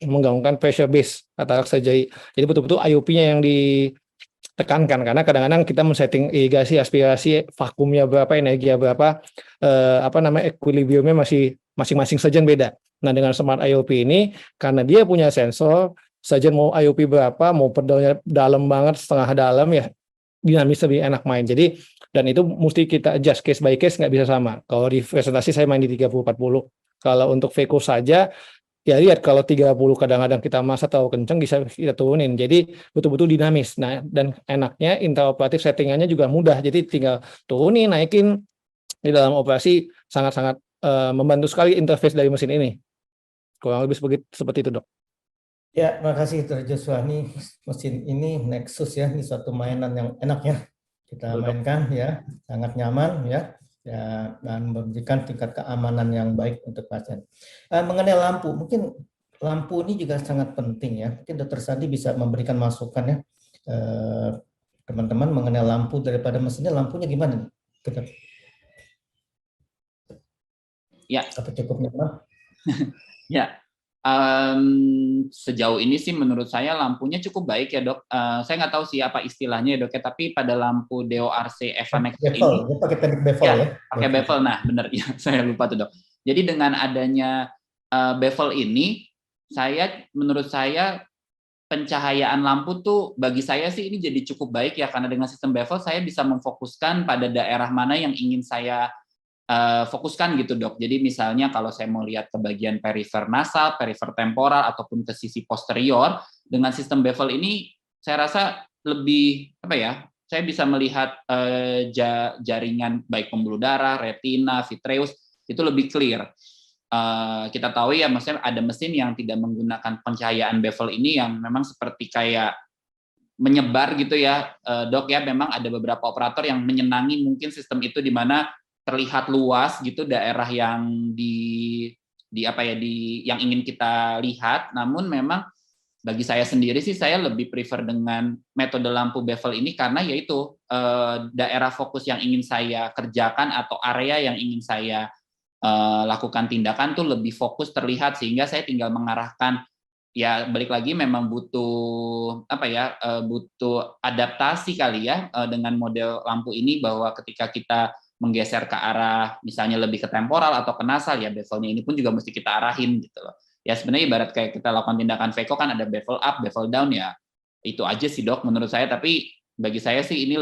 menggaungkan pressure base katakan saja, jadi betul-betul IOP-nya yang ditekankan karena kadang-kadang kita men-setting irigasi, aspirasi, vakumnya berapa, energinya berapa, equilibriumnya masih masing-masing sajian beda. Nah, dengan Smart IOP ini karena dia punya sensor, sajian mau IOP berapa, mau pedalnya dalam banget, setengah dalam ya dinamis lebih enak main. Jadi dan itu mesti kita adjust case by case, nggak bisa sama. Kalau di presentasi saya main di 30-40. Kalau untuk Phaco saja ya lihat kalau 30 kadang-kadang kita masa tahu kenceng bisa kita turunin. Jadi betul-betul dinamis. Nah, dan enaknya intraoperatif settingannya juga mudah. Jadi tinggal turunin, naikin di dalam operasi sangat-sangat membantu sekali interface dari mesin ini. Kurang lebih seperti itu, dok. Ya, makasih Dr. Joshua. Ini mesin ini Nexus ya, ini suatu mainan yang enak ya. Kita mainkan ya, sangat nyaman ya. Ya, dan memberikan tingkat keamanan yang baik untuk pasien. Mengenai lampu, mungkin lampu ini juga sangat penting ya. Mungkin Dr. Sandi bisa memberikan masukan ya, teman-teman mengenai lampu daripada mesinnya, lampunya gimana? Ya. Apa cukup nyaman? Ya. Sejauh ini sih menurut saya lampunya cukup baik ya, dok. Saya nggak tahu sih apa istilahnya ya, dok ya, tapi pada lampu DORC Evanex ini pakai teknik bevel ya. Pakai bevel, nah benar ya, saya lupa tuh, dok. Jadi dengan adanya bevel ini, menurut saya pencahayaan lampu tuh bagi saya sih ini jadi cukup baik ya, karena dengan sistem bevel saya bisa memfokuskan pada daerah mana yang ingin saya fokuskan gitu dok. Jadi misalnya kalau saya mau lihat ke bagian perifer nasal, perifer temporal ataupun ke sisi posterior, dengan sistem bevel ini saya rasa lebih apa ya? Saya bisa melihat jaringan baik pembuluh darah, retina, vitreous itu lebih clear. Kita tahu ya, maksudnya ada mesin yang tidak menggunakan pencahayaan bevel ini yang memang seperti kayak menyebar gitu ya, dok ya. Memang ada beberapa operator yang menyenangi mungkin sistem itu di mana terlihat luas gitu daerah yang yang ingin kita lihat. Namun memang bagi saya sendiri sih saya lebih prefer dengan metode lampu bevel ini karena yaitu daerah fokus yang ingin saya kerjakan atau area yang ingin saya lakukan tindakan tuh lebih fokus terlihat, sehingga saya tinggal mengarahkan. Ya balik lagi memang butuh butuh adaptasi kali ya dengan model lampu ini, bahwa ketika kita menggeser ke arah misalnya lebih ke temporal atau ke nasal, ya bevelnya ini pun juga mesti kita arahin gitu loh. Ya sebenarnya ibarat kayak kita lakukan tindakan VECO kan ada bevel up, bevel down, ya itu aja sih dok menurut saya. Tapi bagi saya sih ini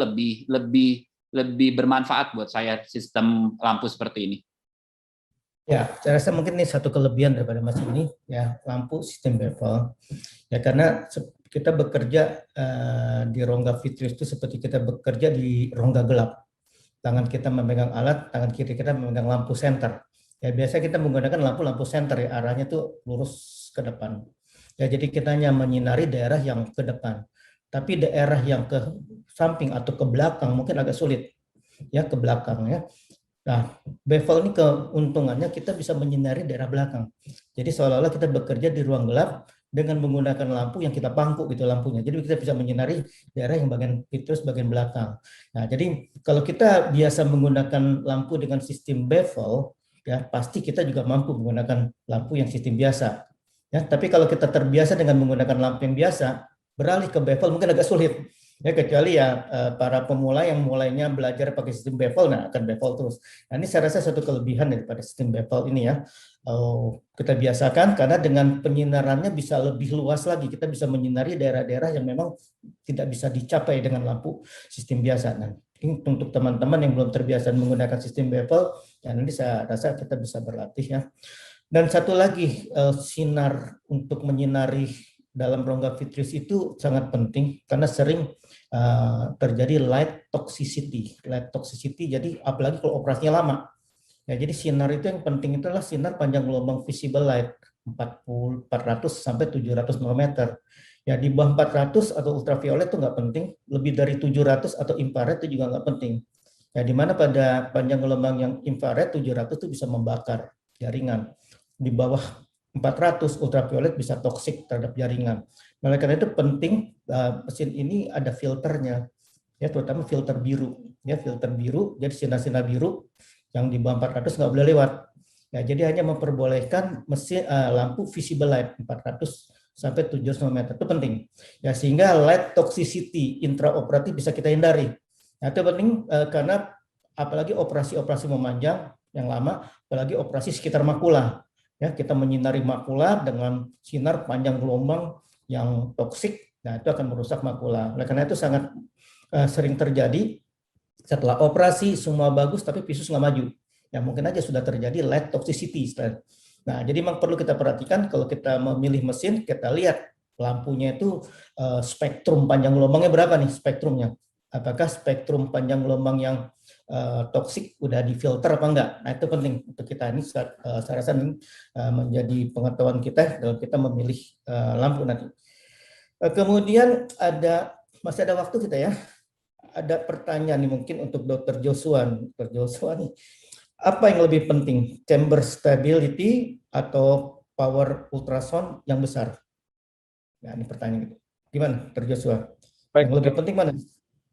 lebih bermanfaat buat saya sistem lampu seperti ini. Ya, saya rasa mungkin ini satu kelebihan daripada mesin ini, ya, lampu sistem bevel. Ya, karena kita bekerja di rongga vitreous itu seperti kita bekerja di rongga gelap. Tangan kita memegang alat, tangan kiri kita memegang lampu senter. Ya, biasa kita menggunakan lampu senter, ya, arahnya tuh lurus ke depan. Ya, jadi kita hanya menyinari daerah yang ke depan. Tapi daerah yang ke samping atau ke belakang mungkin agak sulit. Ya, ke belakang ya. Nah, bevel ini keuntungannya kita bisa menyinari daerah belakang. Jadi seolah-olah kita bekerja di ruang gelap dengan menggunakan lampu yang kita pangku gitu lampunya. Jadi kita bisa menyinari daerah yang bagian vitreous bagian belakang. Nah, jadi kalau kita biasa menggunakan lampu dengan sistem bevel, ya pasti kita juga mampu menggunakan lampu yang sistem biasa. Ya, tapi kalau kita terbiasa dengan menggunakan lampu yang biasa, beralih ke bevel mungkin agak sulit. Ya, kecuali ya para pemula yang mulainya belajar pakai sistem bevel, nah akan bevel terus. Nah, ini saya rasa satu kelebihan daripada sistem bevel ini ya. Kita biasakan karena dengan penyinarannya bisa lebih luas lagi. Kita bisa menyinari daerah-daerah yang memang tidak bisa dicapai dengan lampu sistem biasa. Nah, ini untuk teman-teman yang belum terbiasa menggunakan sistem bevel, ya nanti saya rasa kita bisa berlatih ya. Dan satu lagi, sinar untuk menyinari dalam rongga vitreous itu sangat penting karena sering terjadi light toxicity. Light toxicity, jadi apalagi kalau operasinya lama. Ya, jadi sinar itu yang penting itu adalah sinar panjang gelombang visible light 400 sampai 700 nanometer. Ya, di bawah 400 atau ultraviolet itu nggak penting, lebih dari 700 atau infrared itu juga nggak penting. Ya, di mana pada panjang gelombang yang infrared 700 itu bisa membakar jaringan. Di bawah 400 ultraviolet bisa toksik terhadap jaringan. Oleh karena itu penting mesin ini ada filternya, ya terutama filter biru, ya filter biru. Jadi sinar-sinar biru yang di bawah 400 nggak boleh lewat. Ya, jadi hanya memperbolehkan mesin lampu visible light 400 sampai 700 nanometer itu penting. Ya, sehingga light toxicity intraoperatif bisa kita hindari. Nah, itu penting karena apalagi operasi-operasi memanjang yang lama, apalagi operasi sekitar makula. Ya, kita menyinari makula dengan sinar panjang gelombang yang toksik, nah itu akan merusak makula. Oleh karena itu sangat sering terjadi setelah operasi semua bagus tapi visus nggak maju. Ya mungkin aja sudah terjadi light toxicity. Nah, jadi memang perlu kita perhatikan kalau kita memilih mesin, kita lihat lampunya itu spektrum panjang gelombangnya berapa nih spektrumnya. Apakah spektrum panjang gelombang yang toksik udah difilter apa enggak? Nah, itu penting untuk kita ini saya rasa menjadi pengetahuan kita dalam kita memilih lampu nanti. Kemudian masih ada waktu kita ya. Ada pertanyaan nih mungkin untuk Dr. Joshua. Dr. Joshua nih, apa yang lebih penting? Chamber stability atau power ultrasound yang besar? Nah, ini pertanyaan gitu. Gimana, Dr. Joshua? Baik. Yang lebih penting mana?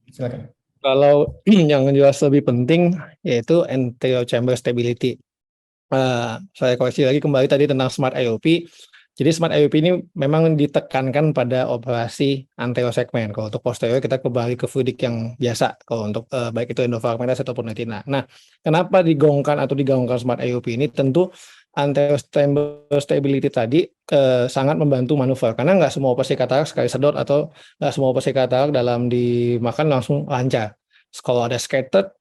Silakan. Kalau yang jelas lebih penting yaitu anterior chamber stability. Saya koreksi lagi kembali tadi tentang smart IOP. Jadi smart IOP ini memang ditekankan pada operasi anterior segmen. Kalau untuk posterior kita kembali ke fluidik yang biasa. Kalau untuk baik itu endofragmentas ataupun retina. Nah, kenapa digaungkan smart IOP ini? Tentu anterior chamber stability tadi sangat membantu manuver karena nggak semua operasi katarak sekali sedot atau nggak semua operasi katarak dalam dimakan langsung lancar. Kalau ada scattered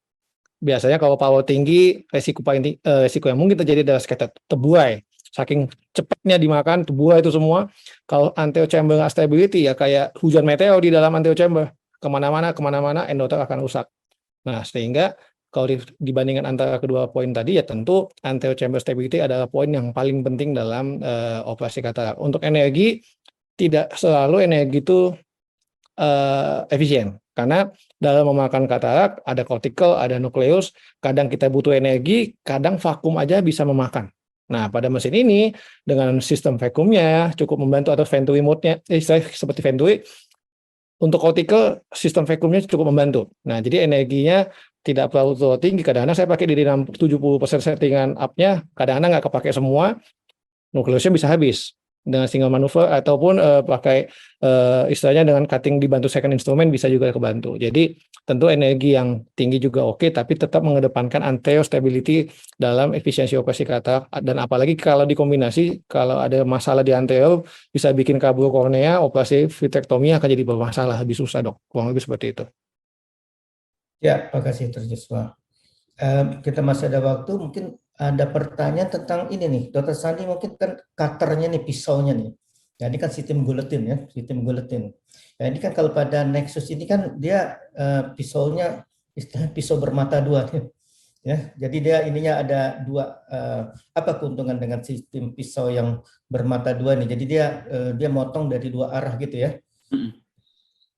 biasanya kalau power tinggi, resiko yang mungkin terjadi adalah sekitar terbuai. Saking cepatnya dimakan, terbuai itu semua. Kalau anterior chamber stability ya kayak hujan meteor di dalam anterior chamber. Kemana-mana endotel akan rusak. Nah, sehingga kalau dibandingkan antara kedua poin tadi, ya tentu anterior chamber stability adalah poin yang paling penting dalam operasi katarak. Untuk energi, tidak selalu energi itu efisien. Karena dalam memakan katarak, ada cortical, ada nukleus, kadang kita butuh energi, kadang vakum aja bisa memakan. Nah, pada mesin ini, dengan sistem vakumnya cukup membantu, atau Venturi mode-nya, seperti Venturi, untuk cortical, sistem vakumnya cukup membantu. Nah, jadi energinya tidak perlu terlalu tinggi. Kadang-kadang saya pakai di 70% settingan up-nya, kadang-kadang nggak kepake semua, nukleusnya bisa habis dengan single manuver, ataupun pakai istilahnya dengan cutting dibantu second instrument bisa juga kebantu. Jadi tentu energi yang tinggi juga oke, tapi tetap mengedepankan anterior stability dalam efisiensi operasi katarak, dan apalagi kalau dikombinasi, kalau ada masalah di anterior bisa bikin kabur kornea, operasi vitrektomi akan jadi bermasalah, lebih susah dok, kurang lebih seperti itu. Ya, makasih Dr. Joshua. Kita masih ada waktu, mungkin ada pertanyaan tentang ini nih, Dr. Sandi, mungkin kan cutternya nih, pisaunya nih. Ya, ini kan sistem guillotine ya, sistem guillotine. Ya, ini kan kalau pada Nexus ini kan dia pisaunya istilahnya pisau bermata dua ya. Jadi dia ininya ada dua, apa keuntungan dengan sistem pisau yang bermata dua nih? Jadi dia motong dari dua arah gitu ya.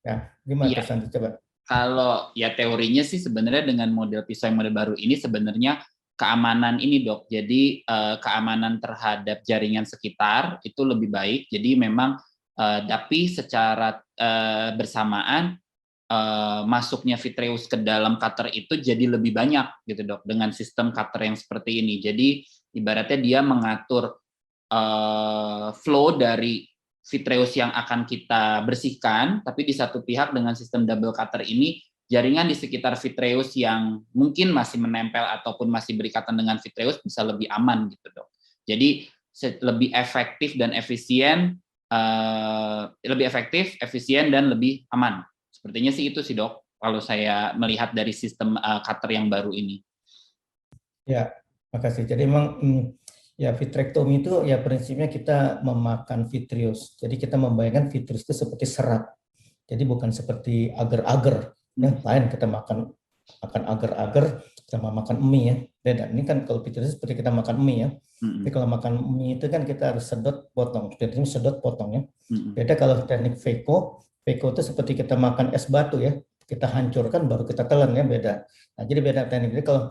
Ya, gimana Dr. Sandi, coba? Kalau ya teorinya sih sebenarnya dengan model pisau yang model baru ini sebenarnya keamanan ini dok. Jadi keamanan terhadap jaringan sekitar itu lebih baik. Jadi memang tapi secara bersamaan masuknya vitreous ke dalam cutter itu jadi lebih banyak gitu dok dengan sistem cutter yang seperti ini. Jadi ibaratnya dia mengatur flow dari vitreous yang akan kita bersihkan, tapi di satu pihak dengan sistem double cutter ini, jaringan di sekitar vitreous yang mungkin masih menempel ataupun masih berikatan dengan vitreous bisa lebih aman gitu dok. Jadi lebih efektif dan efisien, efisien dan lebih aman. Sepertinya sih itu sih dok, kalau saya melihat dari sistem cutter yang baru ini. Ya, makasih. Jadi memang ya vitrektomi itu ya prinsipnya kita memakan vitreous. Jadi kita membayangkan vitreous itu seperti serat. Jadi bukan seperti agar-agar. Ya, lain kita makan agar-agar sama makan mie ya. Beda. Ini kan kalau vitreous seperti kita makan mie ya. Tapi kalau makan mie itu kan kita harus sedot potong. Vitreous sedot potong ya. Beda kalau teknik Veco. Veco itu seperti kita makan es batu ya. Kita hancurkan baru kita telan ya, beda. Nah, jadi beda teknik. Jadi kalau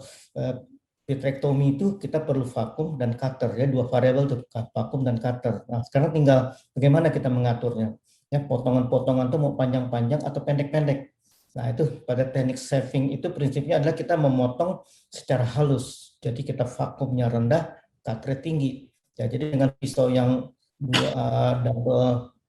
vitrektomi itu kita perlu vakum dan cutter ya, dua variabel tuh, vakum dan cutter. Nah, sekarang tinggal bagaimana kita mengaturnya. Ya, potongan-potongan itu mau panjang-panjang atau pendek-pendek. Nah, itu pada teknik shaving itu prinsipnya adalah kita memotong secara halus. Jadi kita vakumnya rendah, cutter tinggi. Ya, jadi dengan pisau yang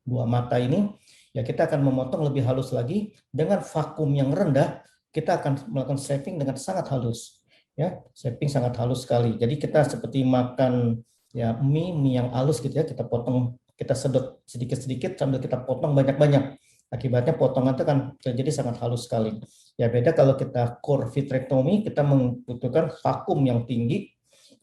dua mata ini, ya kita akan memotong lebih halus lagi. Dengan vakum yang rendah, kita akan melakukan shaving dengan sangat halus. Ya, shaping sangat halus sekali. Jadi kita seperti makan ya mie yang halus gitu ya, kita potong, kita sedot sedikit-sedikit sambil kita potong banyak-banyak. Akibatnya potongan itu kan jadi sangat halus sekali. Ya beda kalau kita core vitrectomy, kita membutuhkan vakum yang tinggi.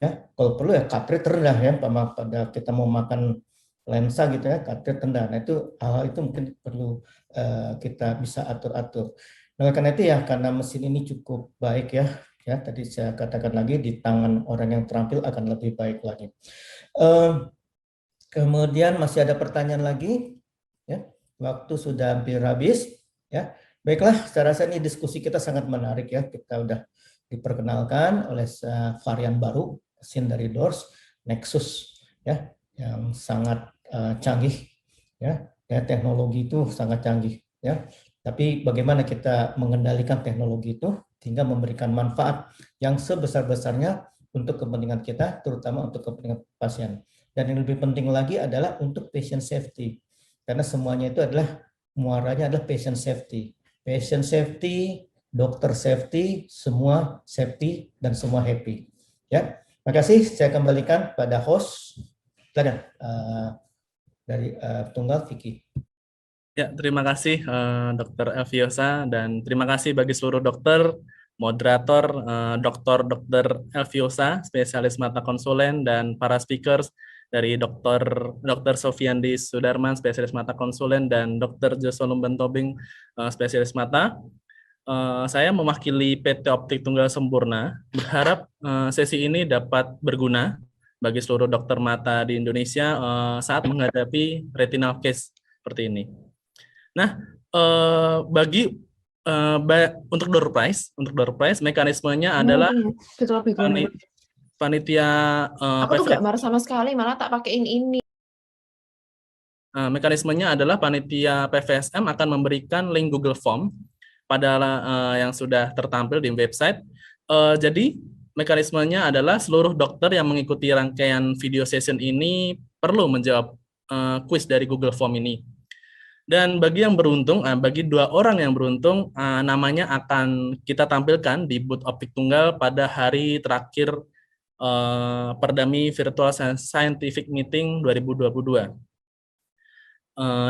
Ya, kalau perlu ya cutter rendah ya, pada kita mau makan lensa gitu ya, cutter rendah. Nah itu hal itu mungkin perlu kita bisa atur-atur. Nah karena itu ya, karena mesin ini cukup baik ya. Ya, tadi saya katakan lagi di tangan orang yang terampil akan lebih baik lagi. Kemudian masih ada pertanyaan lagi, ya. Waktu sudah hampir habis, ya. Baiklah, saya rasa ini diskusi kita sangat menarik ya. Kita udah diperkenalkan oleh varian baru mesin dari Dors, Nexus, ya, yang sangat canggih, ya. Ya, teknologi itu sangat canggih, ya. Tapi bagaimana kita mengendalikan teknologi itu sehingga memberikan manfaat yang sebesar-besarnya untuk kepentingan kita, terutama untuk kepentingan pasien. Dan yang lebih penting lagi adalah untuk patient safety. Karena semuanya itu adalah muaranya adalah patient safety. Patient safety, dokter safety, semua safety dan semua happy. Ya, makasih. Saya kembalikan pada host. Silakan dari Tunggal Vicky. Ya, terima kasih Dr. Elviosa dan terima kasih bagi seluruh dokter moderator Dr. Elviosa, spesialis mata konsulen, dan para speakers dari Dr. Sofiandi Sudarman, spesialis mata konsulen, dan Dr. Josolum Bentobing, spesialis mata. Saya mewakili PT Optik Tunggal Sempurna, berharap sesi ini dapat berguna bagi seluruh dokter mata di Indonesia saat menghadapi retinal case seperti ini. Nah, untuk door prize mekanismenya adalah panitia aku tuh gak marah sama sekali, malah tak pakein ini. Mekanismenya adalah panitia PVSM akan memberikan link Google Form pada yang sudah tertampil di website. Jadi mekanismenya adalah seluruh dokter yang mengikuti rangkaian video session ini perlu menjawab kuis dari Google Form ini. Dan bagi yang beruntung, bagi 2 orang yang beruntung, namanya akan kita tampilkan di booth Optik Tunggal pada hari terakhir Perdami Virtual Scientific Meeting 2022.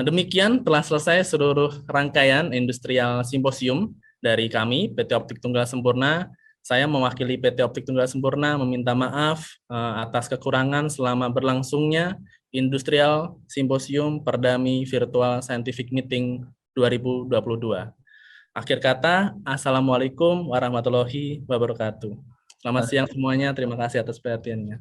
Demikian telah selesai seluruh rangkaian Industrial Symposium dari kami, PT Optik Tunggal Sempurna. Saya mewakili PT Optik Tunggal Sempurna meminta maaf atas kekurangan selama berlangsungnya Industrial Symposium Perdami Virtual Scientific Meeting 2022. Akhir kata, Assalamualaikum warahmatullahi wabarakatuh. Selamat siang semuanya, terima kasih atas perhatiannya.